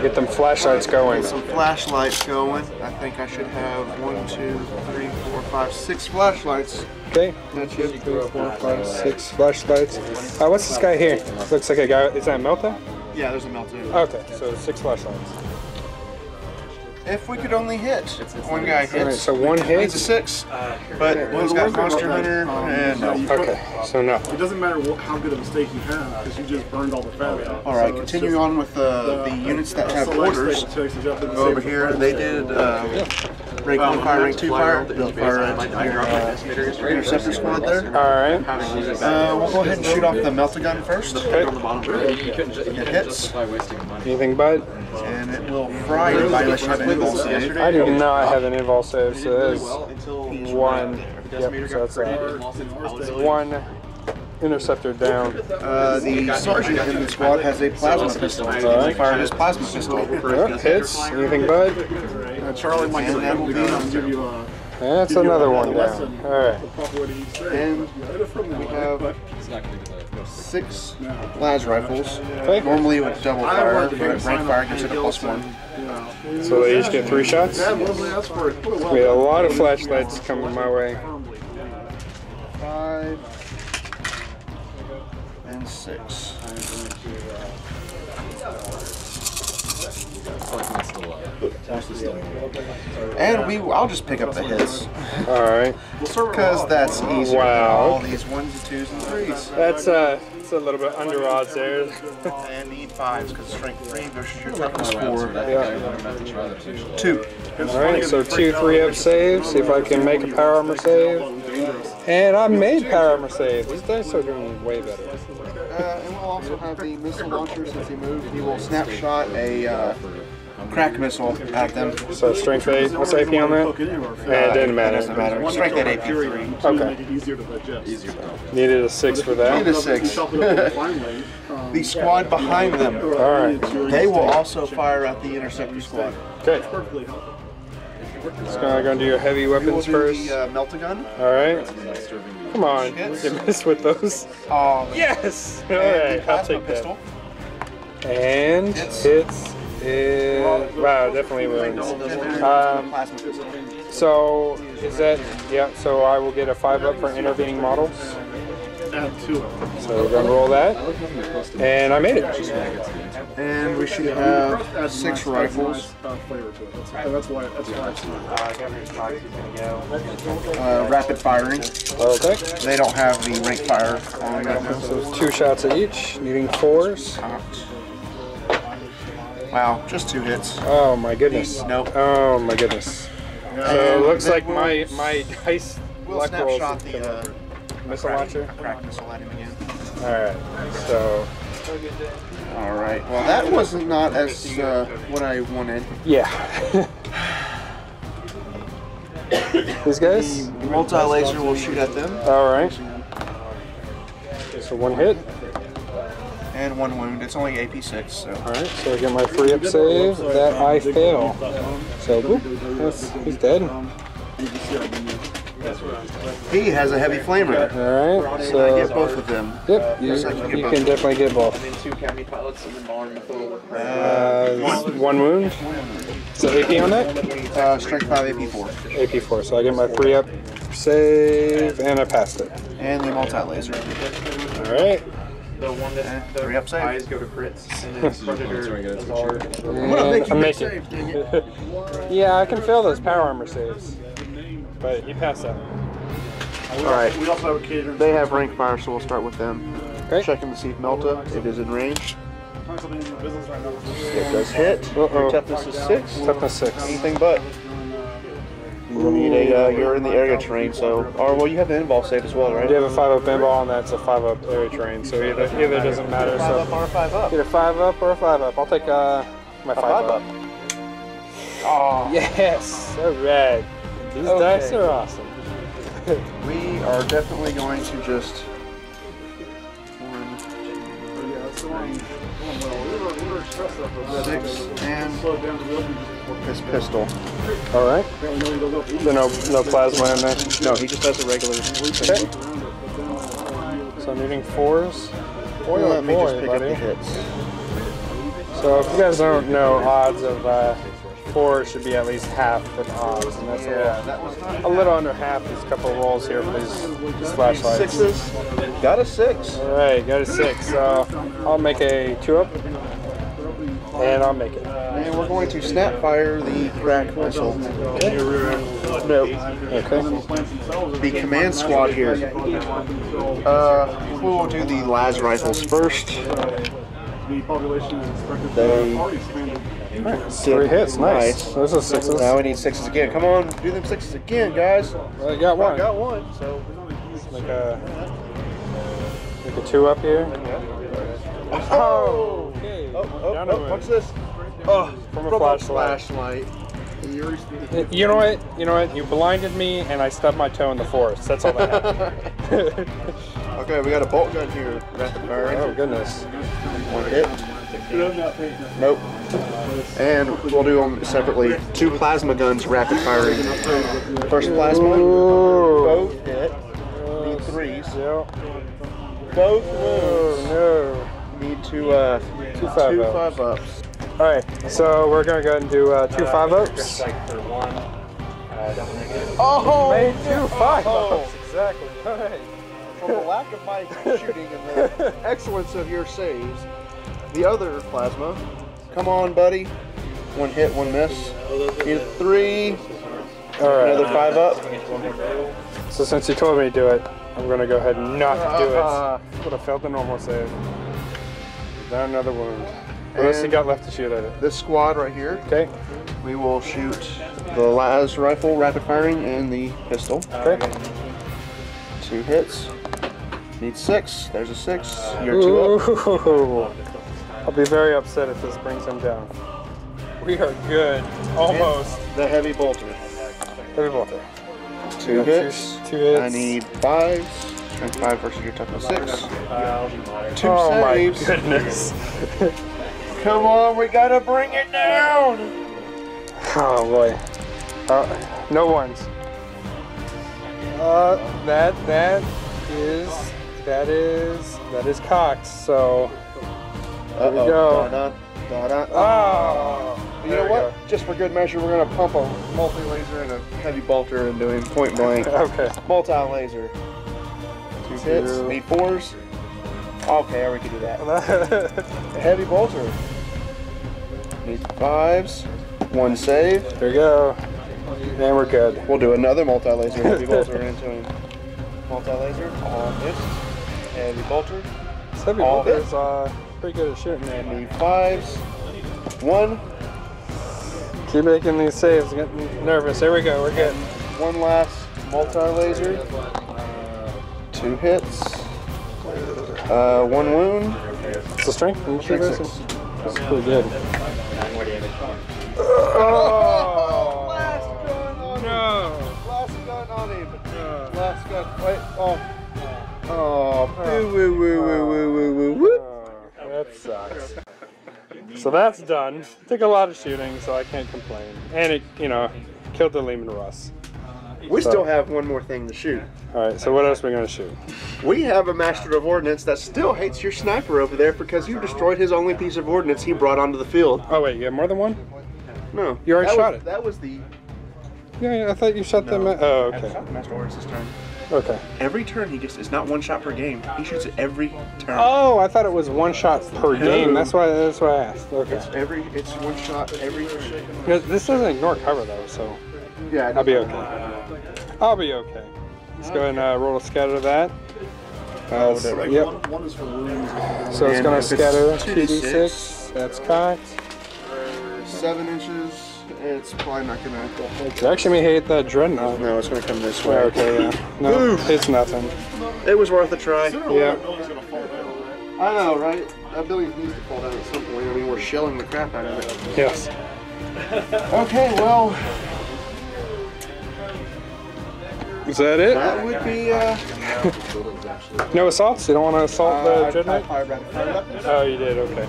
get them flashlights going. some flashlights going. I think I should have 1, 2, 3, 4, 5, 6 flashlights. Okay. 1, 2, 3, 4, 5, 6 flashlights. What's this guy here? Looks like a guy. Is that a Melta? Yeah, there's a melted. Okay, so 6 flashlights. If we could only hit. 1 guy hits. Alright, so 1 It's a hit. 6, but he's got Monster Hunter, and no. Okay, so no. It doesn't matter how good of a steak you have because you just burned all the fat out. Alright, continuing on with the units that have orders. Over here, they did rank 1 fire, rank 2 fire. They'll fire at interceptor squad there. Alright. We'll go ahead and shoot off the melta gun first. Okay. It hits, Anything but? and it will fry you unless you have an invul save. I do not have an invul save, so there's 1. Yep, so that's 1 interceptor down. The sergeant in the squad has a plasma pistol. So he'll fire his plasma pistol. Hits. Anything but? Charlie might And that will be give you a. That's another 1 down. Alright. And we have 6 las rifles. Okay. Normally it would double fire, but rank fire gives it a +1. So they each get 3 shots. We had a lot of flashlights coming my way. 5 and 6. And I'll just pick up the hits. Alright. Because that's easier Wow. than all these 1s, 2s, and 3s. That's it's a little bit under odds there. And need 5s because strength 3 versus your toughness 4. Yeah. 2. Alright, so 2 3-up saves. See if I can make a power armor save. And I made power armor save. These dice are doing way better. And we'll also have the missile launcher since he moved. He will snapshot a crack missile at them. So strength 8. What's AP on that? It didn't matter. It doesn't matter. Strength 8 AP 3. Okay. Needed a 6 for that. Need a 6. The squad behind them. Alright. They will also fire at the interceptor squad. Okay. Just gonna do your heavy weapons first. Melt-A-Gun. All right. Come on, Hits. you missed with those. Yes. All right, I'll take pistol. that. And hits. Wow, definitely wounds. Plasma pistol. So is that So I will get a 5-up for intervening models. Add 2. So we're gonna roll that, and I made it. And we should have 6 rifles. Flavor to it. That's why it's Rapid firing. Okay. They don't have the rank fire on that. So it's 2 shots at each, needing 4s. Wow, just 2 hits. Oh my goodness. Nope. Oh my goodness. So it looks like my dice We'll luck rolls snapshot have the come over. Missile launcher. crack missile at him again. Alright, so Alright, well that wasn't not as what I wanted. yeah. These guys? Multi-laser will shoot at them. Alright. So 1 hit. And 1 wound. It's only AP6, so. Alright, so I get my 3-up save that I fail. So boop, he's dead. He has a heavy flamer. Alright, I so get both of them. yep, you can definitely get both. 1 wound. So AP on that? Strength 5, AP4. AP4, so I get my 3-up save and I passed it. And the multi-laser. Alright. The one that the 3-up save. eyes go to crits, and then Predator is all. I'm making. Yeah, I can fail those power armor saves, but you passed that. Alright. We also have a catering. They have rank fire, so we'll start with them. Okay. Checking to see if Melta, it is in range. It does hit. Uh-oh. Your toughness is 6. Toughness 6. Anything but. You'll need a, you're in the area terrain, so, or well, you have the involve save as well, right? You have a 5-up inball, and that's a 5-up area terrain, so either doesn't matter. 5-up or a 5-up? Either 5-up or a 5-up. I'll take my 5-up. Oh, Yes! Alright. These dice are awesome. we are definitely going to just 6 and his pistol. Alright. There's no plasma in there. No, he just has a regular pistol. So I'm needing 4s. Boy, Let me just boy, pick buddy. up the hits. So if you guys don't know, odds of 4 should be at least half the odds, and that's That was not a little under half these couple rolls here for these flashlights. 6s. Got a 6. Alright, got a 6. So I'll make a 2-up, and I'll make it. And we're going to snap fire the crack missile. Nope. Okay. The command squad here. We will do the las rifles first. The population is expected They- to already expanded. Alright, 3 hits, nice. Those are 6s. Now we need 6s again. Come on, do them 6s again, guys. Well, I got one. Got one. So Make a 2-up here. Oh! Okay. Oh, what's this? From a flashlight. You know what? You blinded me and I stubbed my toe in the forest. That's all that happened. Okay, we got a bolt gun here. Rapid fire. Oh, goodness. 1 hit. Nope. And we'll do them separately. 2 plasma guns, rapid firing. First plasma. Ooh. Both hit. Need 3s. Yeah. Both Oh, wounds. no. Need 2 Two 5-ups. Alright, so we're going to go ahead and do 2 5-ups. Oh! Made 2 5-ups. Exactly. Alright. From the lack of my shooting and the excellence of your saves, the other plasma. Come on, buddy. 1 hit, 1 miss. Need a 3. Alright. Another 5-up. So since you told me to do it, I'm going to go ahead and not do it. Would have failed the normal save. Down another wound. What else you got left to shoot at it? This squad right here. Okay. We will shoot the las rifle, rapid firing, and the pistol. Okay. 2 hits. Need 6. There's a 6. You're 2 up. Ooh. I'll be very upset if this brings him down. We are good. Almost. And the heavy bolter. Heavy bolter. 2 hits. 2 hits. I need 5s. Strength 5 versus your toughness 6. 2 Oh saves. my goodness. Come on, we gotta bring it down. Oh boy. No ones. That is cocked. So there we go. You know what? Just for good measure, we're gonna pump a multi-laser and a heavy bolter and doing point blank. Okay. Multi-laser. 2 hits. Need 4s. Okay, we can do that. A heavy bolter. Need 5s. 1 save. There we go. And we're good. We'll do another multi-laser heavy bolter into him. Multi-laser. All hits. Heavy bolter. This heavy bolter is pretty good at shooting, man. Need 5s. 1. Keep making these saves. Getting nervous. There we go. We're good. One last multi-laser. 2 hits. 1 wound. What's the strength? Can you shoot this? This is pretty good. Oh! Last gun on him. No. Last gun on him. Last gun. Wait. Oh. Oh. Woo woo woo woo woo woo woo. That sucks. So that's done. Took a lot of shooting, so I can't complain. And it, you know, killed the Lehman Russ. We still have one more thing to shoot. All right. So what else are we gonna shoot? We have a Master of Ordnance that still hates your sniper over there because you destroyed his only piece of ordnance he brought onto the field. Oh wait, you have more than one? No. You already shot it. That was the... Yeah, I thought you shot them. Oh, okay. The Master of Ordnance this turn. Okay. Every turn he gets, it's not 1 shot per game. He shoots it every turn. Oh, I thought it was 1 shot per game. That's why I asked. Okay. It's 1 shot every turn. This doesn't ignore cover though, so Yeah, I'll be okay. I'll be okay. Let's go ahead and roll a scatter to that. Yep. One is for wounds. So it's going to scatter 2d6. 2d6. That's cocked. 7 inches. It's probably not gonna. It actually may hit that dreadnought. No, it's gonna come this way. Okay, yeah. No, it's nothing. It was worth a try. Yeah. I know, right? That building needs to fall down at some point. I mean, we're shelling the crap out of it. Yes. Okay, well. Is that it? That would be. No assaults? You don't want to assault the dreadnought? Oh, you did. Okay.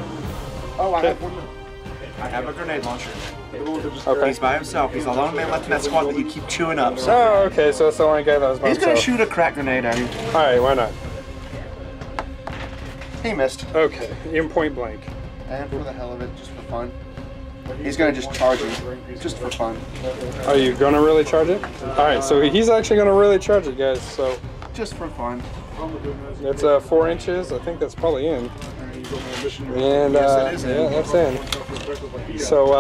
Oh, I have one. I have a grenade launcher. Okay. He's by himself. He's the lone man left in that squad that you keep chewing up. So Oh, okay. So it's the only guy that was by he's gonna himself. shoot a crack grenade at you. All right. Why not? He missed. Okay. In point blank. And for the hell of it, just for fun. He's gonna just charge you, just for fun. Are you gonna really charge it? All right. So he's actually gonna really charge it, guys. So Just for fun. it's 4 inches. I think that's probably in. And Yes, it is in. yeah, that's in. So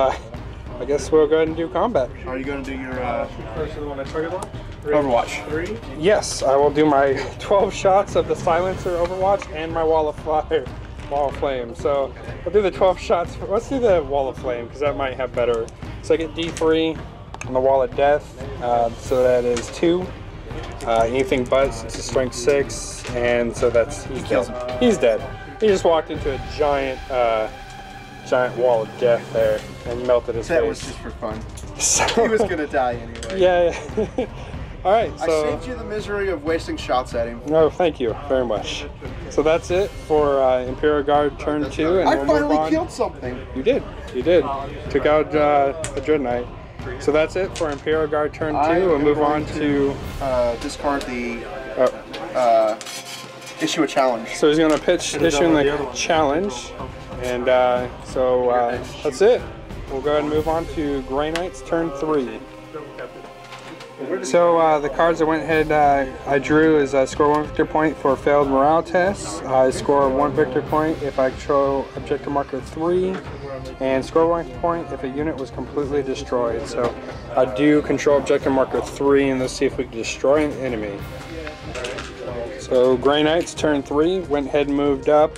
I guess we'll go ahead and do combat. Are you gonna do your Overwatch? Yes, I will do my 12 shots of the silencer Overwatch and my wall of fire, wall of flame. So we'll do the 12 shots. Let's do the wall of flame because that might have better. So I get D3 on the wall of death. So that is 2. Anything but it's a strength 6, and so that's he's kills dead. him. He's dead. He just walked into a giant wall of death there and melted his That face. was just for fun. So, He was gonna die anyway. yeah. All right. I So. saved you the misery of wasting shots at him. No, thank you very much. So that's it for Imperial Guard turn 2, and I we'll move finally on. killed something. You did. Took out the Dread Knight. So that's it for Imperial Guard turn 2. We'll move on to. Discard the issue a challenge. So he's going to pitch issuing the challenge, and so that's it. We'll go ahead and move on to Grey Knights turn 3. So the cards I went ahead I drew is score 1 victory point for failed morale tests. I score 1 victory point if I control objective marker 3, and score 1 point if a unit was completely destroyed. So I do control objective marker 3, and let's see if we can destroy an enemy. So Grey Knights turn 3, went ahead and moved up.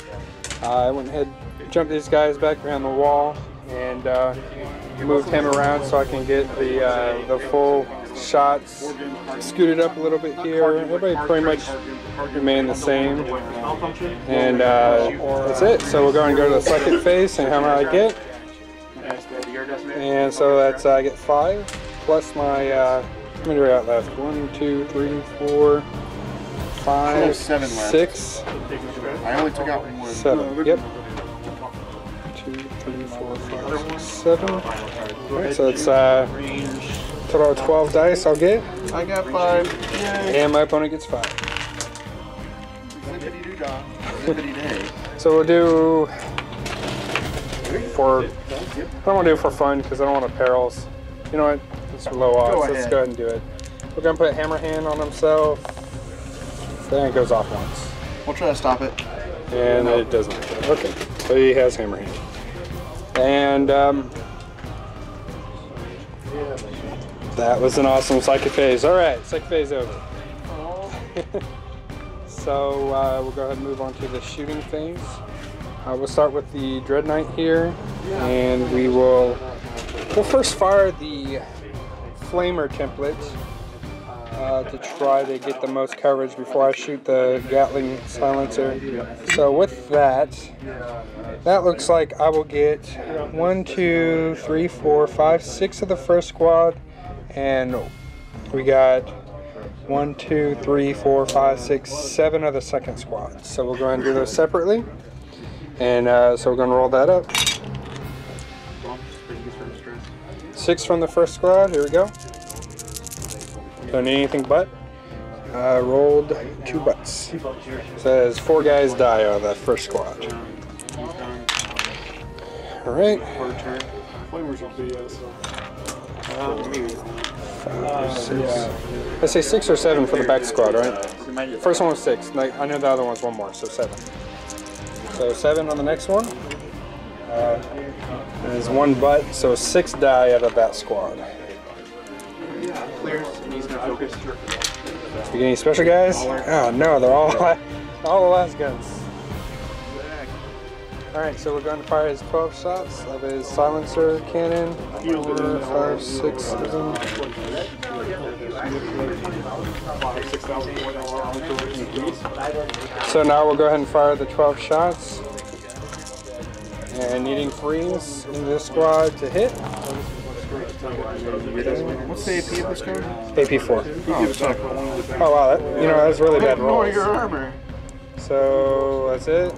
I went ahead, jumped these guys back behind the wall, and moved him around so I can get the full shots. Scooted up a little bit here. Everybody pretty much remain the same. And that's it. So we're going to go to the second phase and how many I get. And so that's I get 5 plus my how many do I got left? 1, 2, 3, 4, 5, 7 left. 6. I only took out 1. 7. Yep. 2, 3, 4, 5, 6, 7. Alright, so it's total of 12 dice I'll get. I got 5. Yay. And my opponent gets 5. Zippity-doo-dah. Zippity-day. So we'll do for, I don't want to do it for fun because I don't want to perils. You know what? It's low odds. Let's go ahead and do it. We're going to put Hammer Hand on himself. Then it goes off once. We'll try to stop it. And it doesn't. Okay. So he has Hammer Hand. And that was an awesome psychic phase. Alright, psychic phase over. So we'll go ahead and move on to the shooting phase. We'll start with the Dread Knight here, and we'll first fire the Flamer template to try to get the most coverage before I shoot the Gatling silencer. So with that, that looks like I will get 1, 2, 3, 4, 5, 6 of the first squad, and we got 1, 2, 3, 4, 5, 6, 7 of the second squad. So we'll go ahead and do those separately. And so we're going to roll that up. 6 from the first squad. Here we go. Don't need anything but. Rolled 2 butts. Says 4 guys die out of that first squad. Alright. 5, 6. I say 6 or 7 for the back squad, right? First one was 6. I know the other one's 1 more, so 7. So 7 on the next one. There's 1 butt, so 6 die out of that squad. You get any special guys? Oh no, they're all the last guns. Alright, so we're going to fire his 12 shots of his silencer cannon. 4, 5, 6, 7. So now we'll go ahead and fire the 12 shots. And needing 3s in this squad to hit. What's the AP of this card? AP 4. Oh wow, that's really bad rolls. Ignore your armor. So that's it.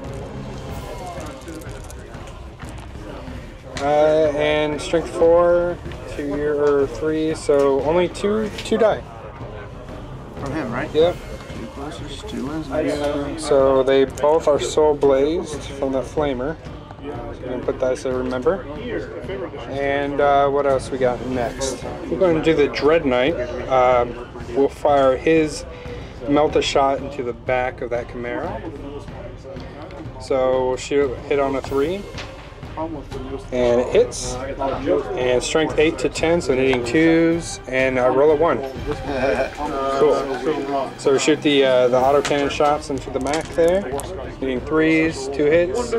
And strength 4, 2 or 3, so only 2 die. From him, right? Yep. 2 closest, 2 wins. So they both are soul blazed from the flamer. And put that so remember. And what else we got next? We're going to do the Dread Knight. We'll fire his melt a shot into the back of that Chimera. So we'll shoot, hit on a 3. And it hits. And strength 8 to 10, so needing 2s. And I roll a 1. Cool. So we shoot the autocannon shots into the Mac there. Needing 3s, 2 hits.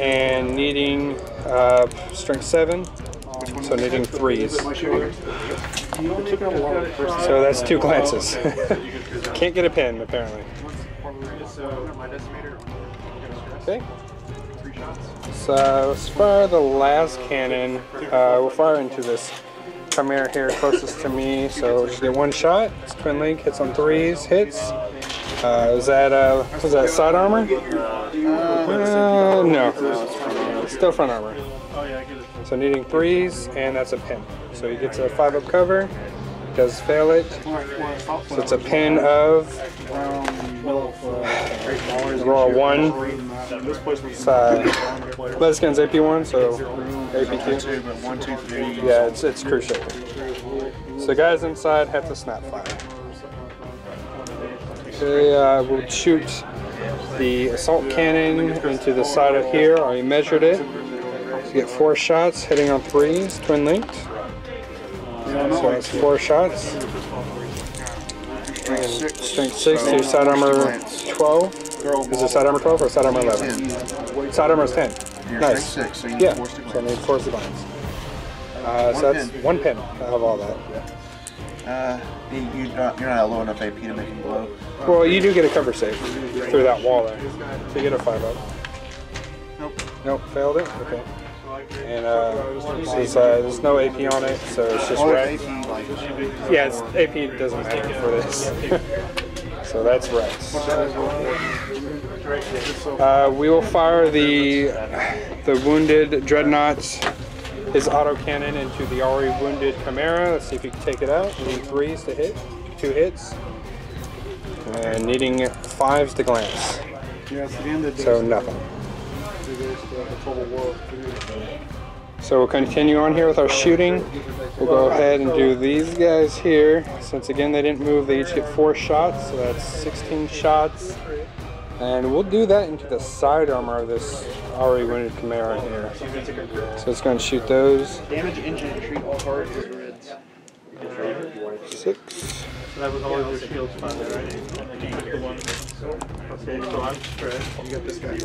And needing strength 7. So needing 3s. So that's 2 glances. Can't get a pin, apparently. Okay. So let's fire the last cannon. We'll fire into this Chimera here closest to me. So just get 1 shot. It's twin link, hits on 3s, hits. Was that side armor? No. Still front armor. So needing 3s, and that's a pin. So he gets a 5-up cover. Does fail it. So it's a pin of roll a 1. Let's gun's AP1, so AP2. 1, 2, 3. Yeah, it's crucial. So guys inside have to snap fire. Okay, we'll shoot the assault cannon into the side of here. I measured it. So you get 4 shots, hitting on 3s, twin linked. So that's 4 shots. And strength 6 to side armor 12. Is it side armor 12 or side armor 11? Side armor is 10. Nice. Yeah, so I need 4 lines. So that's 1 pin out of all that. You're not low enough AP to make him blow. Well, you do get a cover save through that wall there. So you get a 5-up. Nope, failed it? Okay. And there's no AP on it, so it's just red. Yeah, AP doesn't matter for this. So that's reds. We will fire the wounded dreadnoughts his autocannon into the already wounded Chimera. Let's see if he can take it out. Needing 3s to hit, 2 hits. And needing 5s to glance. So nothing. So we'll continue on here with our shooting. We'll go ahead and do these guys here. Since again they didn't move, they each get 4 shots, so that's 16 shots. And we'll do that into the side armor of this already wounded Chimera here. So it's going to shoot those. Damage engine, treat all targets as reds. 6. So that was always your shields by there, right? Okay, so I'm stressed. You got this guy.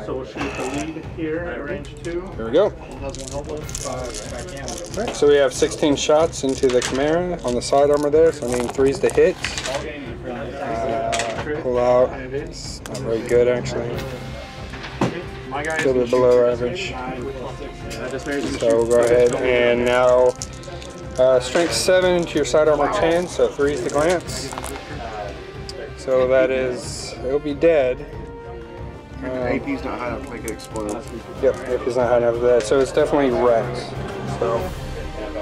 So we'll shoot the lead here at range 2. There we go. Alright, so we have 16 shots into the Chimera on the side armor there, so I need 3s to hit. Pull out. It's not very good actually. A little bit below average. So we'll go ahead and now strength 7 into your side armor 10, so 3s to glance. So that is, it'll be dead. AP's not high enough to make it explode. Yep, AP's not high enough for that, so it's definitely wrecked. So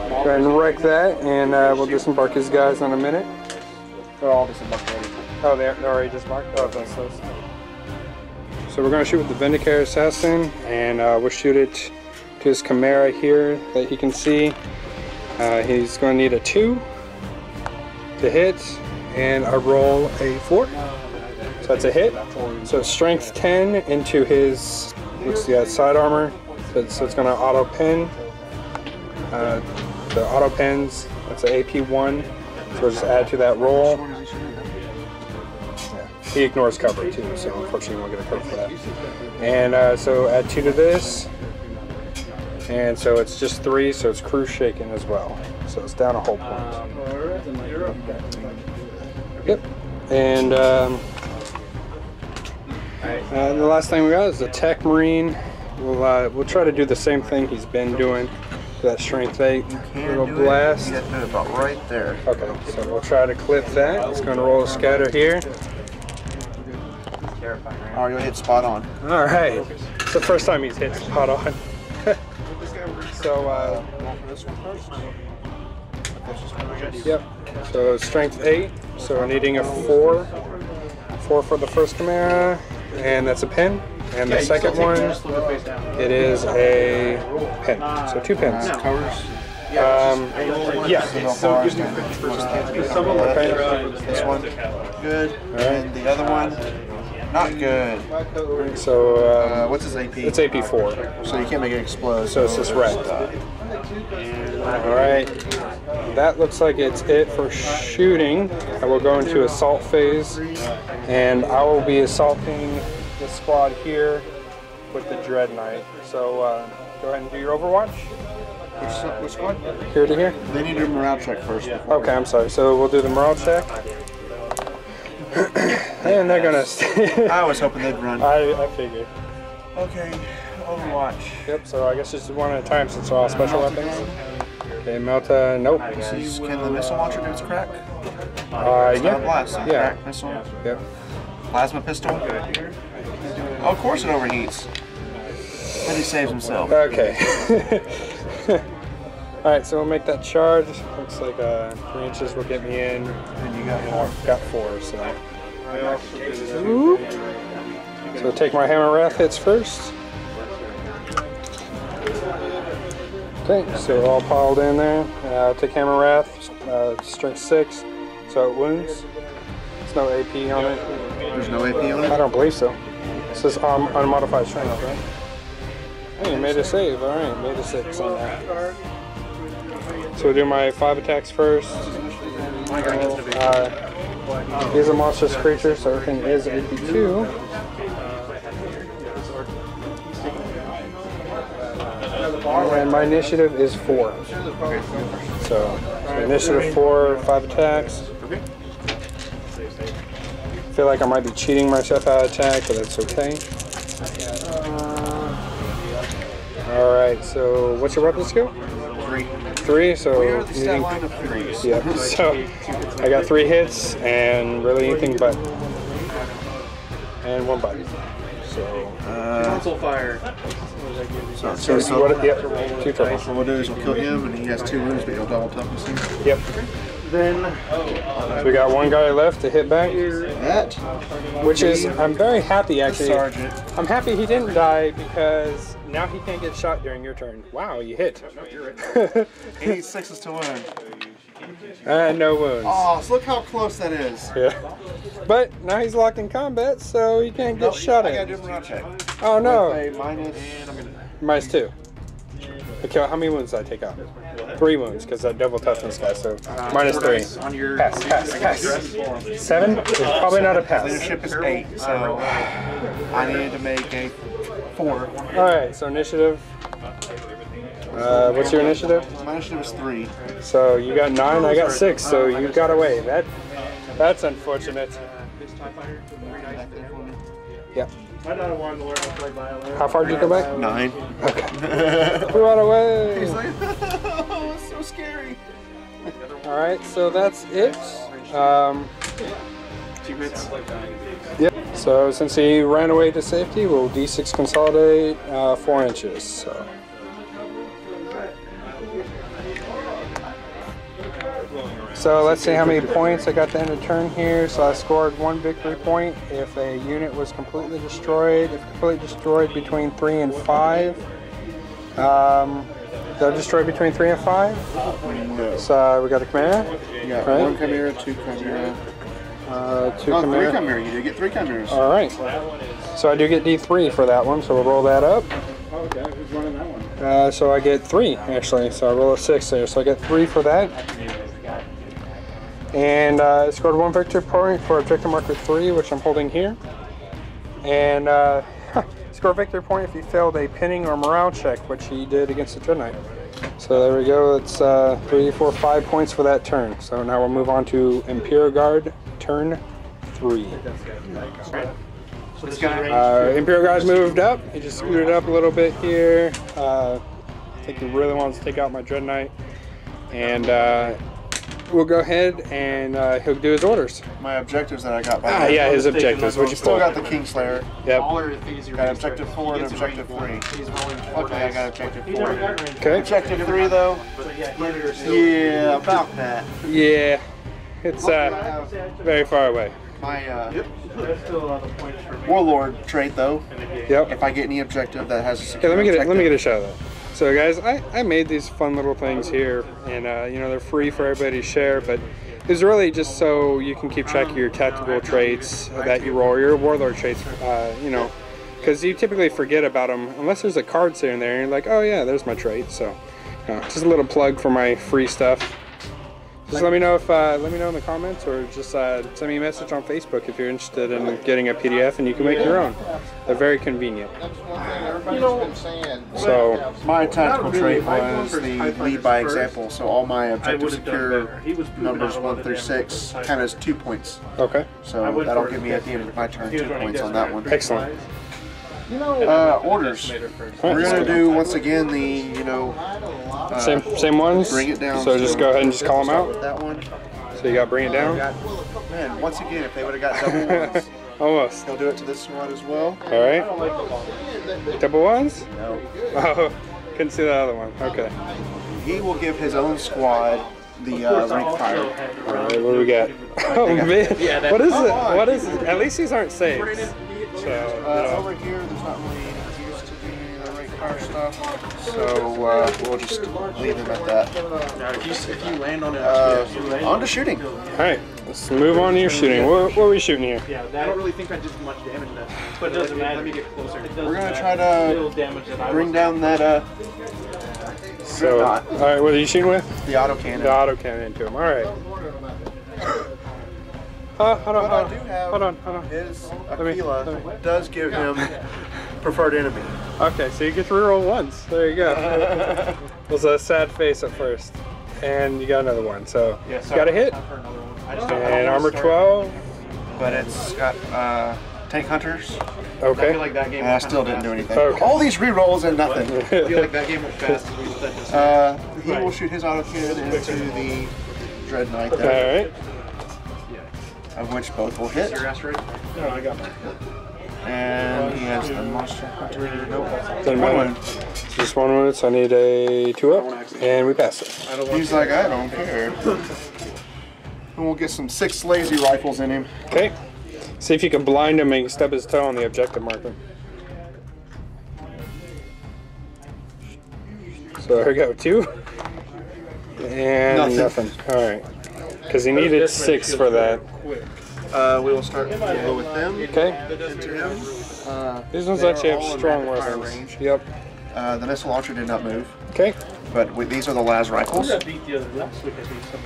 go ahead and wreck that, and we'll disembark his guys in a minute. They're all disembarked already. Oh, they're already disembarked? Oh, that's those. So we're going to shoot with the Vindicator Assassin, and we'll shoot it to his Chimera here that he can see. He's going to need a 2 to hit, and I roll a 4. So that's a hit. So strength 10 into his, let's see, side armor. So it's going to auto pen. The auto pens, that's an AP 1. So we'll just add to that roll. He ignores cover too, so unfortunately we won't get a cover for that. And so add 2 to this. And so it's just 3, so it's crew shaken as well. So it's down a whole point. Yep. And the last thing we got is the Tech Marine. We'll try to do the same thing he's been doing. That strength 8 little blast. You got to do it about right there. Okay, so we'll try to clip that. It's going to roll a scatter here. Alright, you'll hit spot on. All right. It's the first time he's hit spot on. So, yep. So strength 8. So we're needing a 4. 4 for the first Chimera, and that's a pin. And the second one, it is a pin. So 2 pins. Covers? Yeah. This one, good. And the other one, not good. So what's his AP? it's AP 4. So you can't make it explode. So it's just wrecked. Alright. That looks like it's it for shooting. I will go into assault phase, and I will be assaulting the squad here with the Dread Knight. So go ahead and do your Overwatch. Which one? Here to here. They need to do a morale check first. Okay, I'm sorry. So we'll do the morale check. And they're gonna stay. I was hoping they'd run. I figured. Okay, Overwatch. Yep, so I guess just one at a time since they're all special weapons. Okay, Melta, nope. Can the missile launcher do its crack? Yeah. Blast. Yeah. Crack missile. Yep. Plasma pistol. Oh, of course it overheats. Then he saves himself. Okay. Alright, so we'll make that charge. Looks like 3 inches will get me in. And you got 4. Got 4, so. Ooh. So take my Hammer Wrath hits first. Okay, so all piled in there. I'll take Hammer Wrath, strength 6, so it wounds. There's no AP on it. There's no AP on it? I don't believe so. It says unmodified strength, right? Hey, you made a save. Alright, made a 6 on that. So we'll do my 5 attacks first. He's a monstrous creature, so everything is AP2. And my initiative is 4. So initiative 4, 5 attacks. I feel like I might be cheating myself out of attack, but that's okay. Alright, so what's your weapon skill? 3, so needing, yeah, so I got 3 hits and really anything but, and 1 bite. Console fire. So Yep, 2 total. what we'll do is we'll kill him, and he has 2 wounds, but he'll double toughness him. Yep. Then So we got 1 guy left to hit back, That which is, I'm very happy actually. sergeant. I'm happy he didn't die because now he can't get shot during your turn. Wow, you hit. He needs 6s to win. No wounds. Oh, so look how close that is. Yeah. But now he's locked in combat, so he can't get shot I gotta at. do a morale check. Oh no. With a minus. Minus 2. Okay, how many wounds did I take out? 3 wounds, because that double toughness guy, so minus 3. on your Pass. 7? It's probably not a pass. Leadership is 8, so I needed to make a 4. Alright, so initiative. What's your initiative? My initiative is 3. So you got 9, I got 6, so you got away. That's unfortunate. Yeah. How far did you go back? 9. Okay. We got away. He's like, oh, it's so scary. Alright, so that's it. 2 hits. Yep. So since he ran away to safety, we'll D6 consolidate 4 inches. So let's see how many points I got to end of turn here. So I scored 1 victory point if a unit was completely destroyed. If completely destroyed between 3 and 5. They're destroyed between 3 and 5. No. So we got a Chimera. Yeah, right? 1 Chimera, 2 Chimera. 2 Oh, 3 Chimera. Chimera. You did get 3 Chimeras. All right. So I do get D3 for that one. So we'll roll that up. okay, who's running that one? So I get 3 actually. So I roll a 6 there. So I get 3 for that. And I scored 1 victory point for objective marker 3, which I'm holding here. And score a victory point if he failed a pinning or morale check, which he did against the Dread Knight. So there we go. It's 3, 4, 5 points for that turn. So now we'll move on to Imperial Guard, turn 3. So this guy. Imperial Guard's moved up. He just scooted up a little bit here. I think he really wants to take out my Dread Knight. And we'll go ahead and he'll do his orders. My objectives that I got by Yeah, his objectives. What'd you Still pull? got the Kingslayer. Yep. Got objective 4 and objective 3. Luckily I got objective 4. Okay. Objective 3 though. Yeah, about that. Yeah. It's very far away. My Warlord trait though. Yep. If I get any objective that has a Okay, secure let me get objective, a shot of that. So guys, I made these fun little things here, and you know, they're free for everybody to share, but it's really just so you can keep track of your tactical traits that you roll, your warlord traits, you know, because you typically forget about them unless there's a card sitting there and you're like, oh yeah, there's my trait. So just a little plug for my free stuff. Just let me know if let me know in the comments, or just send me a message on Facebook if you're interested in getting a PDF, and you can make your own. They're very convenient. So my tactical trait was the lead by example, so all my objective secure numbers 1 through 6 count as 2 points. okay, So that'll give me at the end of my turn 2 points on that one. excellent. Orders. We're gonna do once again the, you know, Same ones. bring it down. So just go ahead and just call them out. That one. So you got bring it down. Man, once again, if they would have got double ones, Almost. he'll do it to this one as well. All right. Double ones? No. Oh, couldn't see the other one. Okay. He will give his own squad the rank fire. All right. What do we got? Oh man. What is it? What is it? At least these aren't saves. So. Over here, there's not really any use to do the rank fire stuff, so we'll just leave him at that. If you land on it, On to shooting. All right. Let's move on to your shooting. What are we shooting here? I don't really think I did much damage to that. But it doesn't matter. Let me get closer. We're gonna try to bring down that So. All right. What are you shooting with? the autocannon. The autocannon into him. All right. Hold on. What I do have Hold on. is me- Aquila let me- does give him preferred enemy. Okay, so you get to reroll once. There you go. It was a sad face at first, and you got another one. So you got a hit, and armor 12. But it's got tank hunters, Okay. like that game and I still didn't do anything. Okay. All these rerolls and nothing. I feel like that game went fast. He will shoot his autocannon into the Dread Knight All there, right. of which both will hit. Your asteroid? No, I got mine. And he has the monster hunter. Nope. Doesn't matter. Just 1 wound, so I need a 2 up, and we pass it. He's like, I don't care. And we'll get some 6 lazy rifles in him. Okay. See if you can blind him and stub his toe on the objective marker. So there we go, 2. And nothing. Alright. Because he needed 6 for that. We will start with them. Okay. Into him. These ones actually have strong weapons. Yep. The missile launcher did not move. Okay. But these are the las rifles.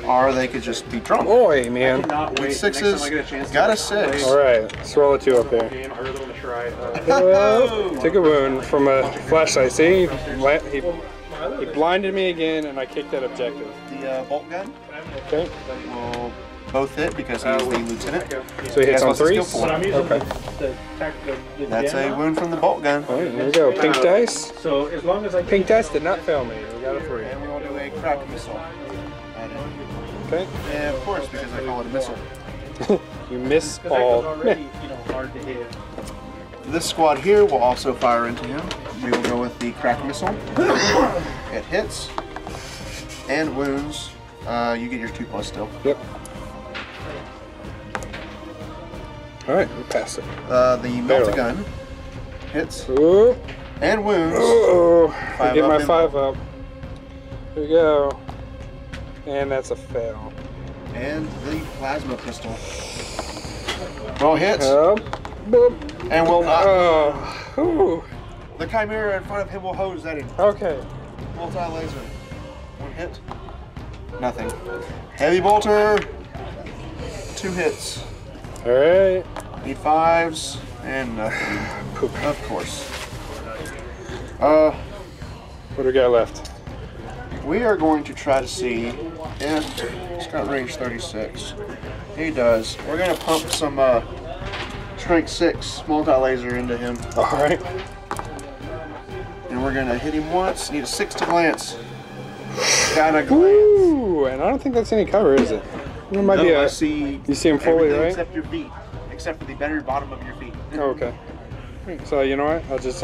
Or they could just be drunk. Boy, man. With 6s, got a 6. Alright, let's roll a 2 up there. Took a wound from a flashlight. See, he blinded me again, and I kicked that objective. The bolt gun. Okay. Will both hit because he's the lieutenant. So he hits on 3s? Okay. That's a wound from the bolt gun. Alright, here we go. Pink dice. So as long as Pink dice did not fail me. We got a 3. And we will do a crack missile. Okay. And of course, because I call it a missile. You miss all. This squad here will also fire into him. We will go with the crack missile. It hits and wounds. You get your 2+ still. Yep. Alright, we'll pass it. The melt-a-gun hits Ooh. and wounds. Oh, I get my in. 5 up. Here we go. And that's a fail. And the plasma pistol. Well, hits. Boop. And will not. Oh. Ooh. The Chimera in front of him will hose at him. Okay. Multi-laser. 1 hit. Nothing. Heavy bolter. 2 hits. Alright. Need 5s and nothing. Poop. Of course. What do we got left? We are going to try to see if he's got range 36. He does. We're going to pump some strength 6 multi-laser into him. Alright. And we're going to hit him once. Need a 6 to glance. Got a glance. Ooh, and I don't think that's any cover, is it? It might be I a. see. You see him fully, everything right? Except your feet. Except for the very bottom of your feet. Oh, okay. So you know what? I'll just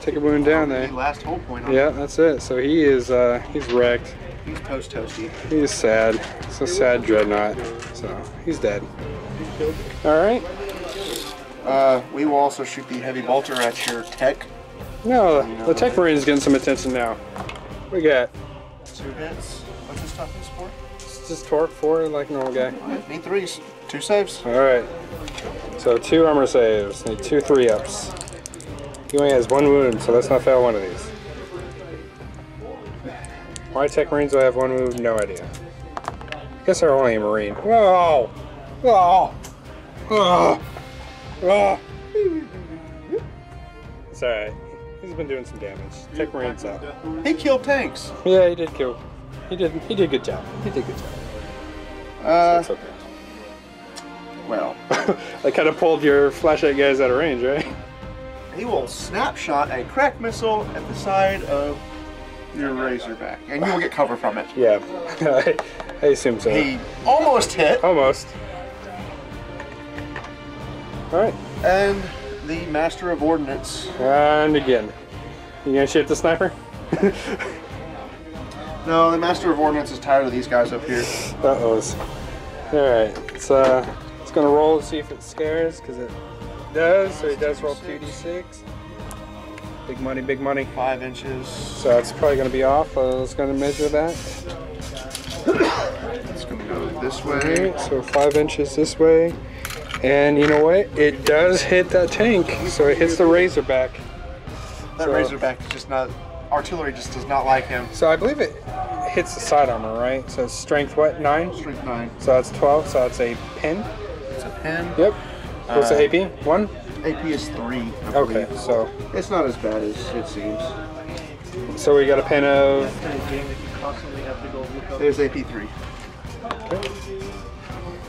take a wound down there. The last hold point on Yeah, him. that's it. So he is he's wrecked. He's toasty. He's sad. It's a sad dreadnought. So he's dead. Alright. We will also shoot the heavy bolter at your tech. No, the tech marine is getting some attention now. We got 2 hits. What's his toughness for? it's just torque 4 like normal guy. Need 3s. 2 saves. Alright. So 2 armor saves. Need 2 3-ups. He only has 1 wound, so let's not fail one of these. Why tech marines do I have 1 wound? No idea. I guess they're only a marine. Whoa! Whoa! Whoa! Whoa! It's alright. He's been doing some damage. Tech marine's up. He killed tanks. Yeah, he did kill. He did a good job. He did a good job. That's okay. Well, I kind of pulled your flashlight guys out of range, right? he will snapshot a crack missile at the side of your Razorback, and you will get cover from it. Yeah, I assume so. He almost hit. Almost. All right. And the Master of Ordnance. And again. You gonna shoot the sniper? No, the Master of Ordnance is tired of these guys up here. Uh-ohs. Alright, it's gonna roll to see if it scares, because it does, so he does roll 2d6. Big money, big money. 5 inches. So it's probably gonna be off. It's gonna measure that. It's gonna go this way. Alright, so 5 inches this way. And you know what? It does hit that tank, so it hits the Razorback. That So- Razorback is just not, artillery just does not like him. So I believe it hits the side armor, right? So it's strength what? 9? Strength 9. So that's 12, so it's a pin. It's a pen. Yep. What's the AP? 1? AP is 3. I Okay, believe. so It's not as bad as it seems. we got a pin of. There's AP 3.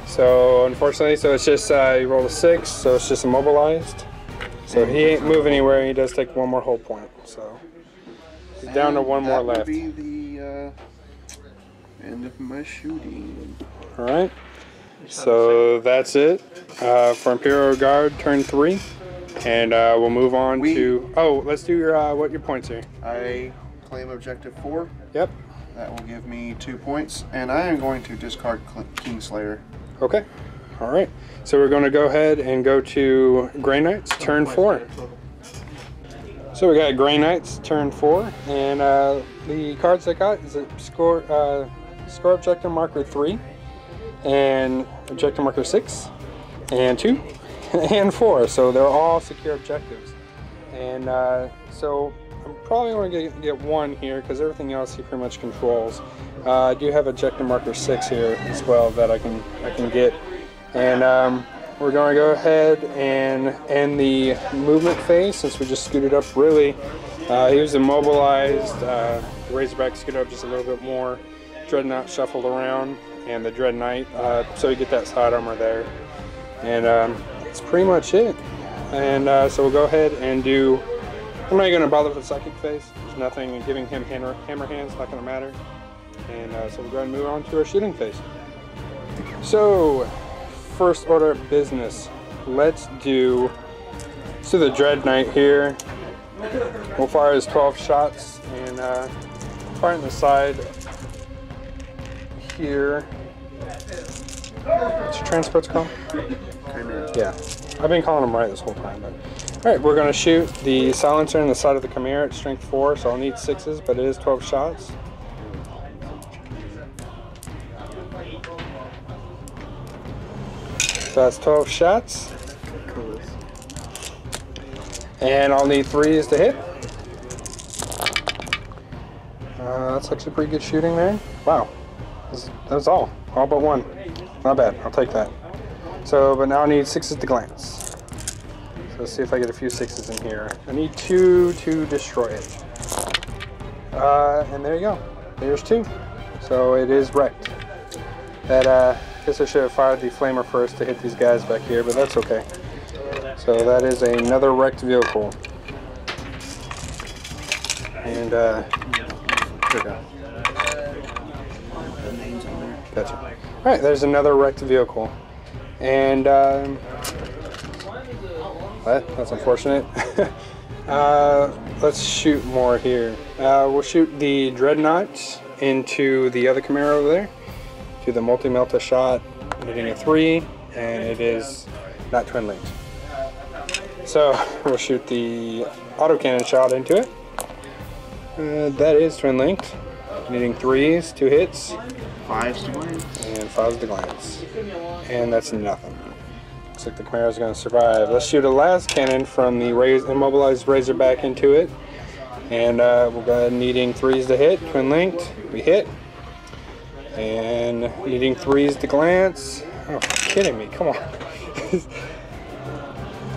So unfortunately, so it's just you roll a 6, so it's just immobilized. So he ain't move anywhere. He does take 1 more hull point. So he's down to 1 more That left. will be the end of my shooting. All right. So that's it for Imperial Guard turn 3. And we'll move on to... Oh, let's do your points here. I claim objective 4. Yep. That will give me 2 points, and I am going to discard Kingslayer. Okay. All right. So we're going to go ahead and go to Grey Knights, turn 4. So we got Grey Knights, turn 4, and the cards I got is a score objective marker 3, and objective marker 6, and 2, and 4. So they're all secure objectives. And so I'm probably going to get 1 here because everything else he pretty much controls. I do have objective marker 6 here as well that I can get. And we're going to go ahead and end the movement phase since we just scooted up really. He was immobilized, Razorback scooted up just a little bit more, Dreadnought shuffled around, and the Dread Knight, so you get that side armor there. And that's pretty much it. And so we'll go ahead and do, I'm not going to bother with the psychic phase, there's nothing, giving him hammer hands, not going to matter. And so we'll go ahead and move on to our shooting phase. So, first order of business, let's do the Dread Knight here. We'll fire his 12 shots and fire in the side here. What's your transports called? Yeah, I've been calling them right this whole time. But all right, we're going to shoot the silencer in the side of the Chimera at strength 4, so I'll need 6s, but it is 12 shots. So that's 12 shots. And I'll need 3s to hit. That's actually pretty good shooting there. Wow. That was all but 1. Not bad, I'll take that. So, but now I need 6s to glance. So let's see if I get a few 6s in here. I need 2 to destroy it. And there you go. There's 2. So it is wrecked. That, I guess I should have fired the flamer first to hit these guys back here, but that's okay. So that is another wrecked vehicle. And here we go. Gotcha. Alright, there's another wrecked vehicle. And that's unfortunate. Let's shoot more here. We'll shoot the Dreadnought into the other Chimera over there. To the multi-melta shot, hitting a 3, and it is not twin linked. So we'll shoot the autocannon shot into it. That is twin linked, needing 3s, 2 hits, 5s to glance, and 5s to glance, and that's nothing. Looks like the Chimera is going to survive. Let's shoot a last cannon from the immobilized Razorback into it, and we'll go ahead needing 3s to hit, twin linked. We hit. And needing 3s to glance. Oh, you're kidding me, come on.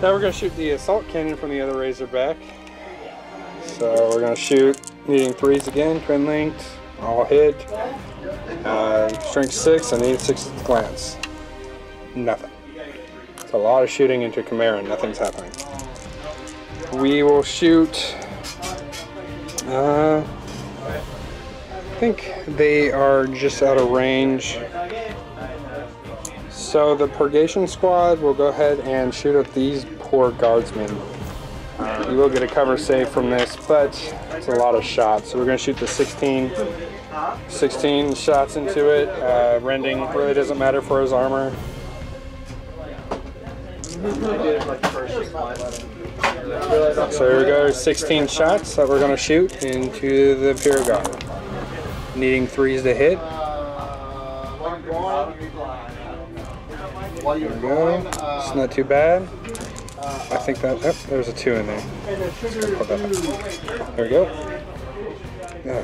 Now we're going to shoot the assault cannon from the other Razorback. So we're going to shoot, needing 3s again, twin linked, all hit. Strength 6, I need 6s to glance. Nothing. It's a lot of shooting into Chimera, nothing's happening. We will shoot, I think they are just out of range. So the Purgation Squad will go ahead and shoot at these poor guardsmen. You will get a cover save from this, but it's a lot of shots. So we're going to shoot the 16 shots into it. Rending really doesn't matter for his armor. So here we go, 16 shots that we're going to shoot into the Imperial Guard. Needing 3s to hit. There we go. It's not too bad. I think that, oh, there's a 2 in there. There we go. There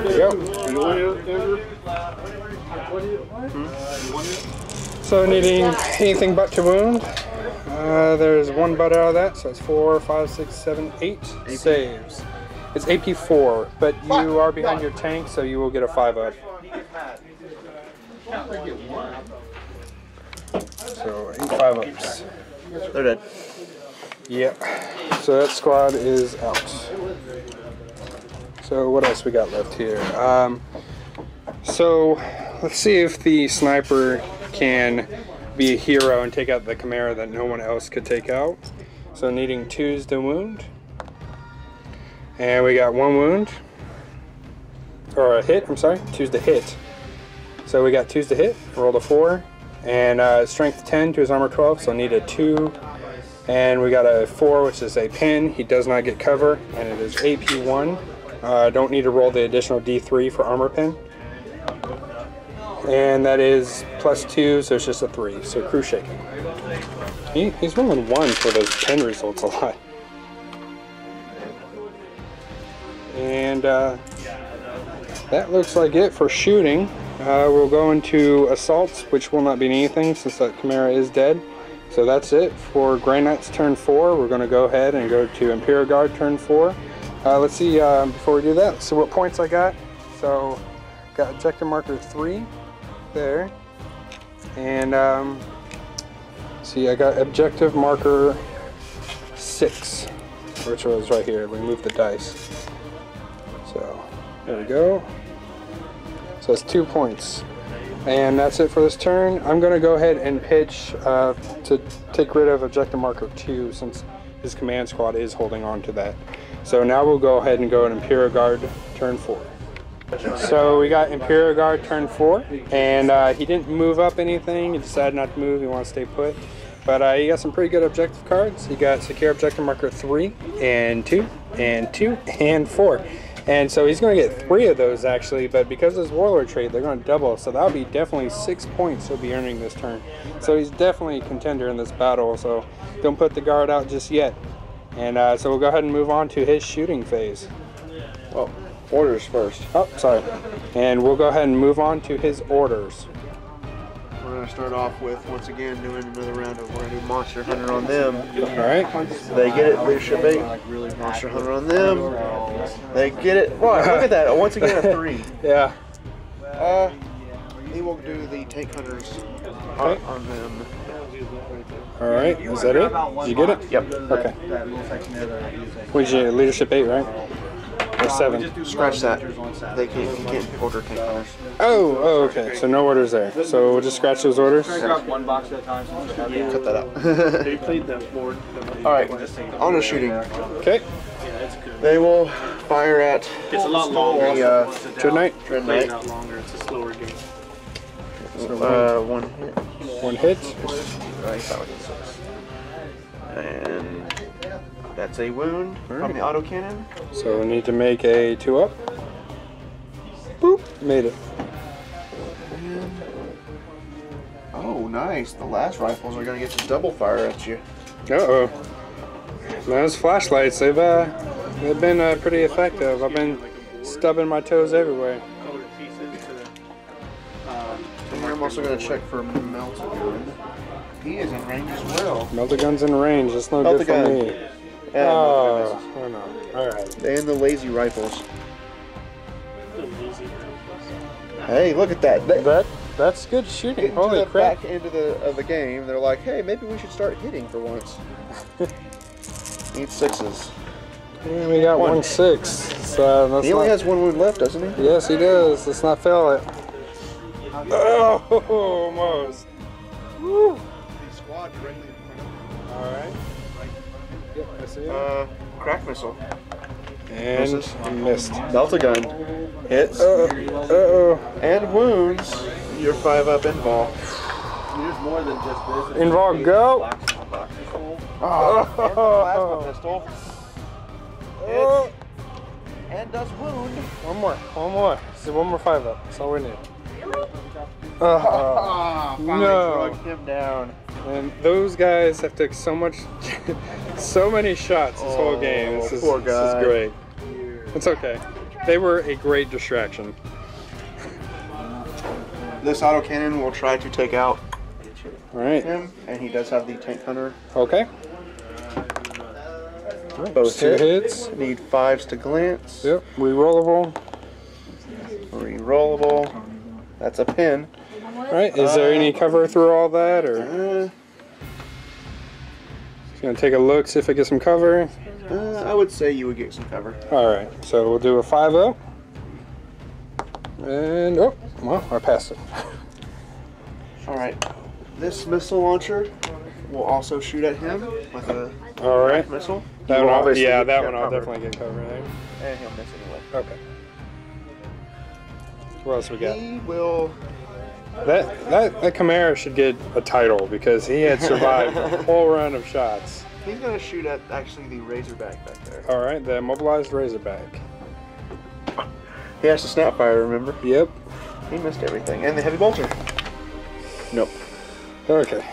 we go. So needing anything but to wound. There's 1 butt out of that, so it's 4, 5, 6, 7, 8 saves. It's AP 4, but you are behind your tank, so you will get a 5 up. So 8 5-ups. They're dead. Yep. So that squad is out. So what else we got left here? So let's see if the sniper can be a hero and take out the Chimera that no one else could take out. So needing 2s to wound. And we got 1 wound. Or a hit, I'm sorry, 2s to hit. So we got 2s to hit, rolled a 4. And strength 10 to his armor 12, so need a 2. And we got a 4, which is a pin. He does not get cover, and it is AP 1. Don't need to roll the additional D3 for armor pin. And that is +2, so it's just a 3. So crew shaking. He's rolling 1 for those pin results a lot. And that looks like it for shooting. We'll go into assaults, which will not be anything since that Chimera is dead. So that's it for Grey Knight's turn 4. We're going to go ahead and go to Imperial Guard turn 4. Let's see, before we do that, let's see what points I got. So, got objective marker 3 there. And, see, I got objective marker 6, which was right here. We moved the dice. So, there we go. So that's 2 points. And that's it for this turn. I'm going to go ahead and pitch to take rid of objective marker 2 since his command squad is holding on to that. So now we'll go ahead and go in Imperial Guard turn 4. So we got Imperial Guard turn 4, and he didn't move up anything. He decided not to move. He wants to stay put. But he got some pretty good objective cards. He got secure objective marker 3 and 2 and 2 and 4. And so he's going to get 3 of those actually, but because of his Warlord trait, they're going to double. So that'll be definitely 6 points he'll be earning this turn. So he's definitely a contender in this battle. So don't put the guard out just yet. And so we'll go ahead and move on to his shooting phase. Well, orders first. Oh, sorry. And we'll go ahead and move on to his orders. We're going to start off with, once again, doing another round of, we're going to do Monster Hunter on them. Alright. They get it, leadership 8. Monster Hunter on them. They get it. Wow, look at that. Once again, a 3. Yeah. He will do the Tank Hunters on them. Alright, is that it? Did you get it? Yep. Okay. What'd you get? Leadership 8, right? Or 7? Scratch that. He can't order Tank Hunters. Oh, okay. So no orders there. So we'll just scratch those orders? One box at a time. Cut that out. They played that board. Alright, on to shooting. Okay. They will fire at It's a lot longer. Dread Knight. Dread Knight. Not longer. It's a slower game. One hit. 1 hit. And that's a wound from the autocannon. So we need to make a 2-up. Boop. Made it. Oh, nice. The last rifles are going to get to double fire at you. Uh-oh. Those flashlights, they've been pretty effective. I've been stubbing my toes everywhere. And I'm also going to check for Meltagun. He is in range as well. Meltagun's in range. That's no good for me. Yeah, Oh no. Alright. and the lazy rifles. Hey, look at that. That's good shooting. Getting Holy to the crap. back end of the game, they're like, hey, maybe we should start hitting for once. Need 6s. Yeah, we got 1-6. So that's He only has 1 wound left, doesn't he? Yes, he does. Let's not fail it. Oh, almost. Woo. Alright. Yep, I see it. Crack missile. And missed. Meltagun. Hits. Uh-oh. And wounds. Your 5-up invol. There's more than just this. Invol, go! Plasma pistol. Oh. And does wound. One more. So 1 more 5-up. That's all we need. No. Drug him down. And those guys have took so much, so many shots this whole game. This is great. It's okay. They were a great distraction. This autocannon will try to take out Alright. him, and he does have the Tank Hunter. Okay. Both 2 hits. Need 5s to glance. Yep. Rerollable. Rerollable. That's a pin. Alright. Is there any cover through all that, or just gonna take a look, see if I get some cover? I would say you would get some cover. Alright. So we'll do a 5-up. And oh, well, I passed it. Alright. This missile launcher will also shoot at him with a Alright. missile. That He will one, obviously yeah, get that one I'll covered. definitely get covered, right? And he'll miss anyway. Okay. What else we got? He will. That Chimera should get a title because he had survived a whole run of shots. He's gonna shoot at actually the Razorback back there. Alright, the mobilized Razorback. He has to snap fire, remember? Yep. He missed everything. And the heavy bolter. Nope. Okay.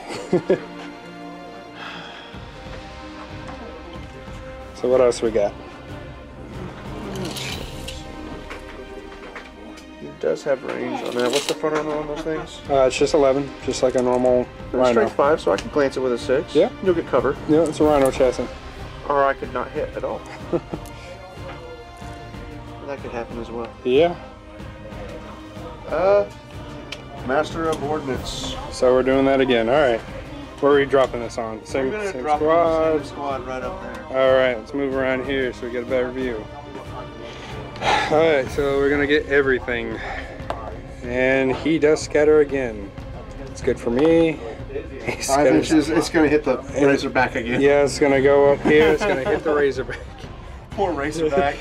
So what else we got? He does have range on that. What's the front armor on those things? It's just 11, just like a normal Rhino. Strength 5, so I can glance it with a 6. Yeah. You'll get cover. Yeah, it's a Rhino chassis. Or I could not hit at all. That could happen as well. Yeah. Master of Ordnance. So we're doing that again. Alright. Where are we dropping this on? Same, We're gonna same drop squad. the same squad right up there. Alright, let's move around here so we get a better view. Alright, so we're gonna get everything. And he does scatter again. It's good for me. He's 5 gonna- inches, it's gonna hit the Razorback again. Yeah, it's gonna go up here, it's gonna hit the Razorback. Poor Razorback.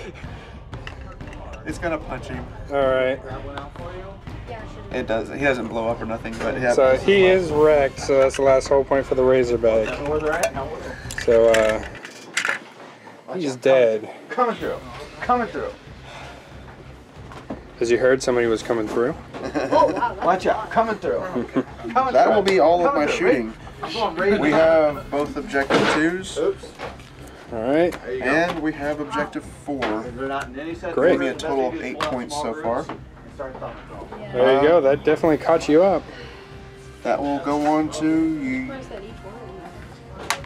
It's gonna punch him. Alright. It does. He doesn't blow up or nothing, but it So happens. he is wrecked, so that's the last whole point for the Razorback. So he's dead. Coming through. Coming through. As you heard, somebody was coming through. Watch out, coming through. That will be all of my shooting. We have both objective 2s, Alright. and we have objective 4. They're not in any set. Great. Give me a total of 8 points so far. There you go, that definitely caught you up. That will go on to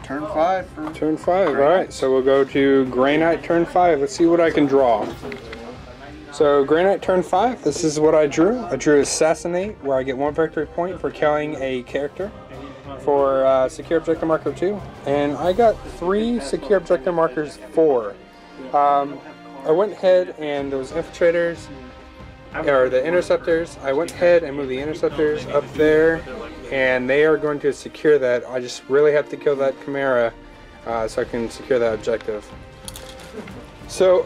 turn 5 for Turn 5, alright, so we'll go to Grey Knight turn 5. Let's see what I can draw. So, Grey Knight turn 5, this is what I drew. I drew Assassinate, where I get 1 victory point for killing a character for Secure Objective Marker 2. And I got 3 Secure Objective Markers 4. I went ahead and those infiltrators, or the interceptors, I went ahead and moved the interceptors up there, and they are going to secure that. I just really have to kill that Chimera so I can secure that objective. So,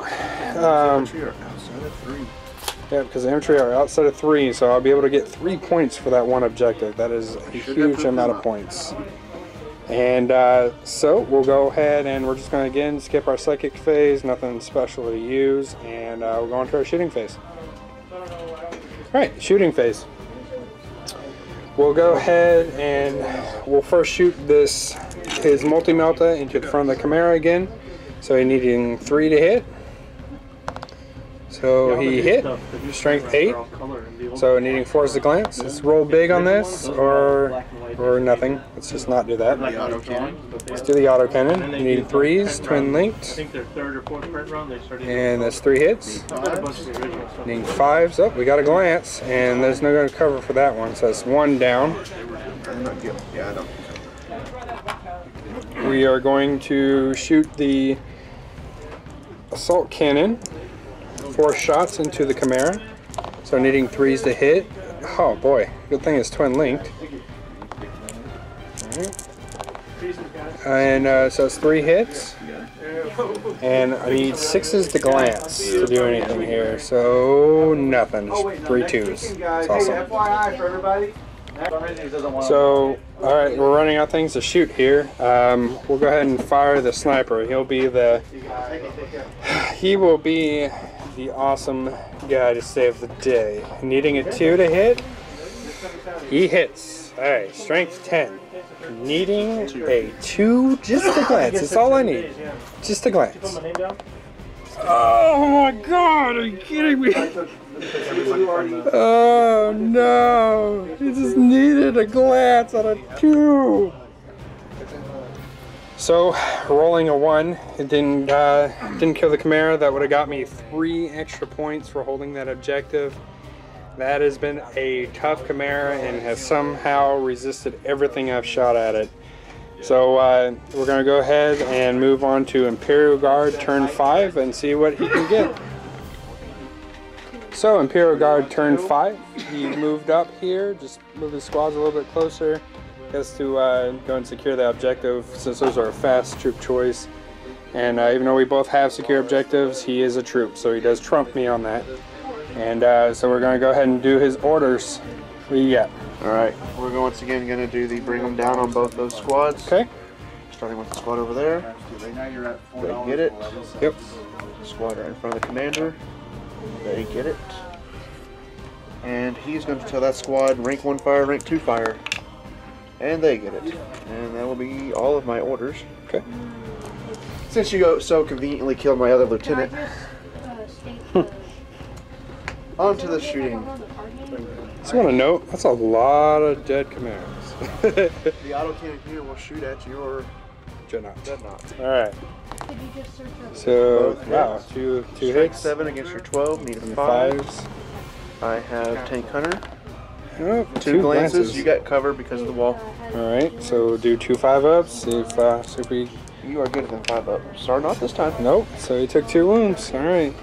yeah, because the infantry are outside of 3, so I'll be able to get 3 points for that one objective. That is a huge amount of points. And so we'll go ahead and we're just going to again skip our psychic phase, nothing special to use, and we'll go on to our shooting phase. Alright, shooting phase. We'll go ahead and we'll first shoot his multi-melta into the front of the Chimera again. So he's needing 3 to hit. So he hit, strength 8. So needing 4 is the glance. Let's roll big on this, or nothing. Let's just not do that. Let's do the autocannon. Needing 3s, twin linked. And that's 3 hits. Needing 5s. Oh, we got a glance, and there's no good cover for that one, so that's 1 down. We are going to shoot the assault cannon. 4 shots into the Chimera. So needing 3s to hit. Oh boy, good thing it's twin linked. And so it's 3 hits. And I need 6s to glance to do anything here. So nothing, just 3 2s. That's awesome. So, alright, we're running out of things to shoot here. We'll go ahead and fire the sniper. He will be the awesome guy to save the day. Needing a 2 to hit, he hits. Alright, strength 10. Needing a 2, just a glance. That's all I need. Just a glance. Oh my god, are you kidding me? Oh no, he just needed a glance on a 2. So, rolling a 1, it didn't kill the Chimera. That would have got me 3 extra points for holding that objective. That has been a tough Chimera and has somehow resisted everything I've shot at it. So we're going to go ahead and move on to Imperial Guard turn 5 and see what he can get. So Imperial Guard turn 5, he moved up here, just move his squads a little bit closer. gets to go and secure the objective, since those are a fast troop choice. And even though we both have secure objectives, he is a troop, so he does trump me on that. And so we're going to go ahead and do his orders. What do you got? Alright, we're once again going to do the bring them down on both those squads. Okay. Starting with the squad over there. They get it. Yep. Squad right in front of the commander. They get it. And he's going to tell that squad rank 1 fire, rank 2 fire. And they get it. And that will be all of my orders. Okay. Since you so conveniently killed my other lieutenant. On to the shooting. Just want to note, that's a lot of dead commanders. The autocannon here will shoot at your Dreadnought. dreadnought. Alright. So, Both wow, hits. two Strike hits. 7 against your 12, need a 5. Fives. I have Tank Hunter. Oh, Two glances. You got cover because of the wall. Alright, so we'll do 2 5-ups, see if we... You are good than 5-up. Sorry, not this time. Nope, so he took 2 wounds. Alright.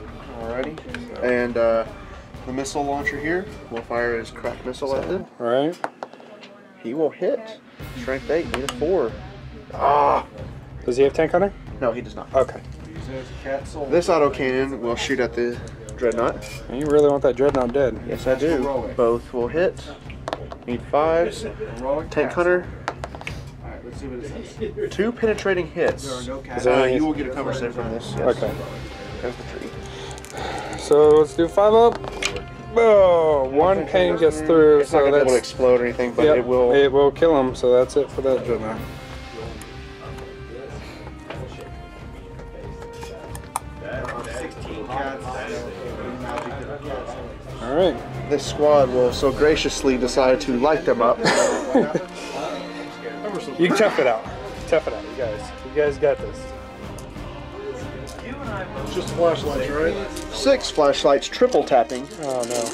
Alrighty. And the missile launcher here will fire his crack missile at them. Alright. He will hit. Strength 8, need a 4. Ah! Does he have Tank Hunter? No, he does not. Okay. This autocannon will shoot at the dreadnought. And you really want that Dreadnought dead. Yes, I do. Both will hit. Need 5s. Tank Hunter. 2 penetrating hits. You will get a cover save from this. Yes. Okay. There's the tree. So let's do 5-up. Oh, 1 pain gets through, It's not so going to be able to that's... explode or anything, but Yep, it will. It will kill him, so that's it for that Dreadnought. Alright. This squad will so graciously decide to light them up. You can tough it out. Tough it out, you guys. You guys got this. Just flashlights, right? 6 flashlights, triple tapping. Oh no.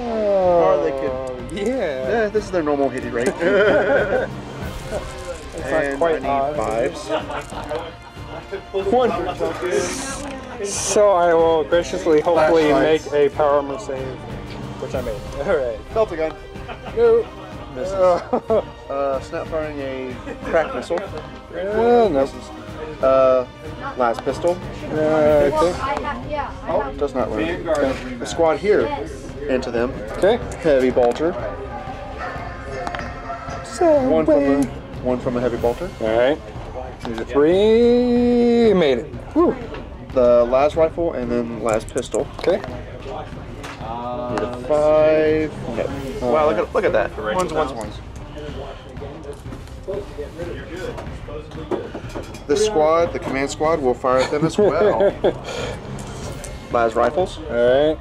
Or they could. Yeah. This is their normal hitting rate. It's not quite odd. 5s. 1. So I will graciously, hopefully, make Flashlights. a power armor save, which I made. Alright. Delta gun. No. Snap firing a crack missile. Nope. Last pistol. Okay. Does not work. The squad here. Into them. Okay. Heavy bolter. So One from a heavy bolter. Alright. There's a 3. Made it. Whew. The las rifle and then las pistol. Okay. Need a 5. No. Wow, look at that. Ones. This squad, the command squad, will fire at them as well. Las rifles. Alright.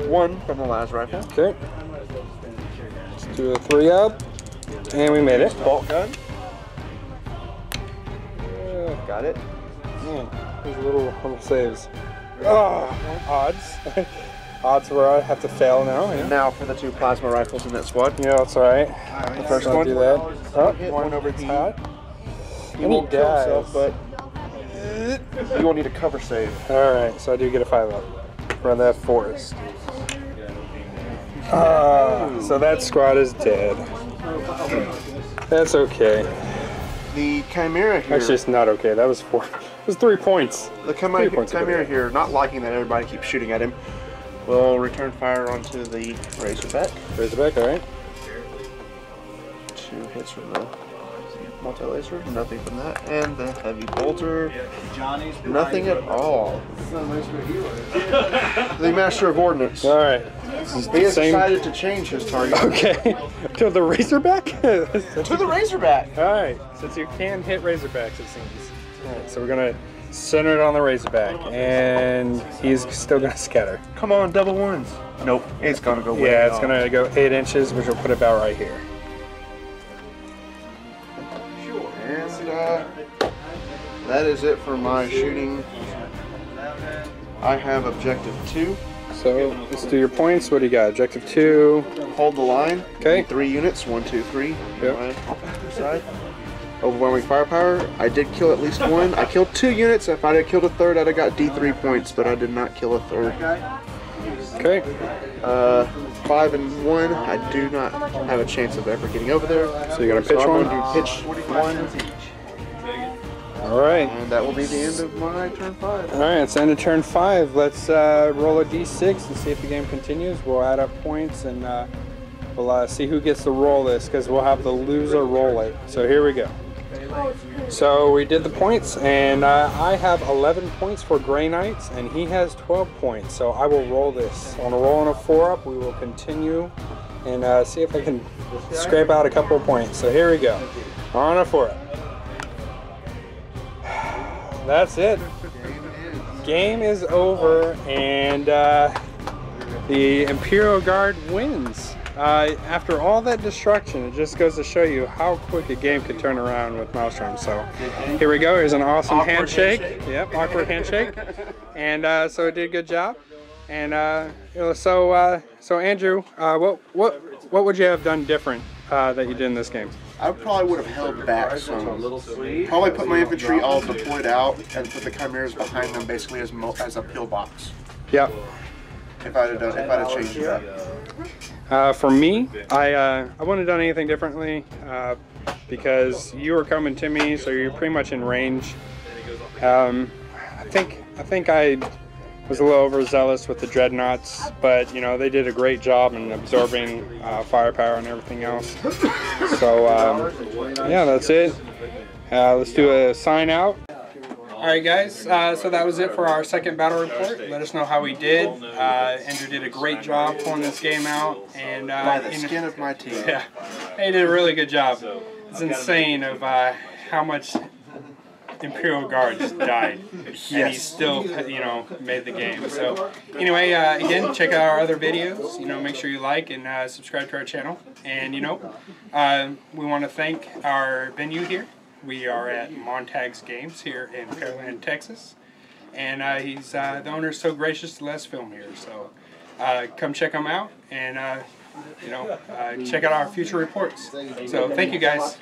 1 from the las rifle. Okay. Let's do a 3-up. And we made it. Bolt gun. Got it. These little saves. Oh, odds. Odds where I have to fail now. Yeah, Now for the 2 plasma rifles in that squad. yeah, that's alright. The first I'll one. do that. Oh, Hit one one over it's T. hot. He And he won't kill himself, dies. but you will need a cover save. Alright, so I do get a 5-up from that forest. So that squad is dead. That's okay. The Chimera here. Actually, it's not okay. That was 4. It was 3 points. The 3 points Chimera ago. here, not liking that everybody keeps shooting at him, will return fire onto the Razorback. Razorback, alright. 2 hits from the multi-laser, nothing from that. And the heavy bolter, nothing at all. The Master of Ordnance. Alright. He has decided to change his target Okay. To the Razorback? to the Razorback. Alright, since you can hit Razorbacks, it seems. Alright, so we're gonna center it on the Razorback, and he's still gonna scatter. Come on, double ones. Nope, it's gonna go way Yeah, it's off. gonna go 8 inches, which will put it about right here. And that is it for my shooting. I have objective 2. So let's do your points. What do you got? Objective 2. Hold the line. Okay. 3 units. 1, 2, 3. Yep. Line side. Overwhelming firepower. I did kill at least 1. I killed 2 units. If I had killed a third, I'd have got D3 points, but I did not kill a third. Okay. 5-1. I do not have a chance of ever getting over there. So you're gonna pitch one? I'm going to pitch 1. All right. And that will be the end of my turn 5. All right, it's the end of turn 5. Let's roll a d6 and see if the game continues. We'll add up points and we'll see who gets to roll this, because we'll have the loser roll it. So here we go. So we did the points, and I have 11 points for Grey Knights, and he has 12 points. So I will roll this. On a roll and a 4-up, we will continue and see if I can scrape out a couple of points. So here we go. On a 4-up. That's it. Game is over, and the Imperial Guard wins. After all that destruction, it just goes to show you how quick a game could turn around with Maelstrom. So here we go. Here's an awesome handshake. Yep, awkward handshake. And so it did a good job. And so Andrew, what would you have done different that you did in this game? I probably would have held back some. Probably put my infantry all deployed out and put the chimeras behind them, basically as a pillbox. Yep. If I'd have changed that. For me, I wouldn't have done anything differently because you were coming to me, so you're pretty much in range. I think I was a little overzealous with the dreadnoughts, but you know, they did a great job in absorbing firepower and everything else. So yeah, that's it. Let's do a sign out. Alright guys, so that was it for our second battle report. Let us know how we did. Andrew did a great job pulling this game out, and by the skin of my teeth. Yeah, he did a really good job. It's insane of how much Imperial Guard just died, and he still, you know, made the game. So anyway, again, check out our other videos. You know, make sure you like and subscribe to our channel. And you know, we want to thank our venue here. We are at Montag's Games here in Pearland, Texas, and the owner's so gracious to let us film here. So come check him out, and you know, check out our future reports. So thank you guys.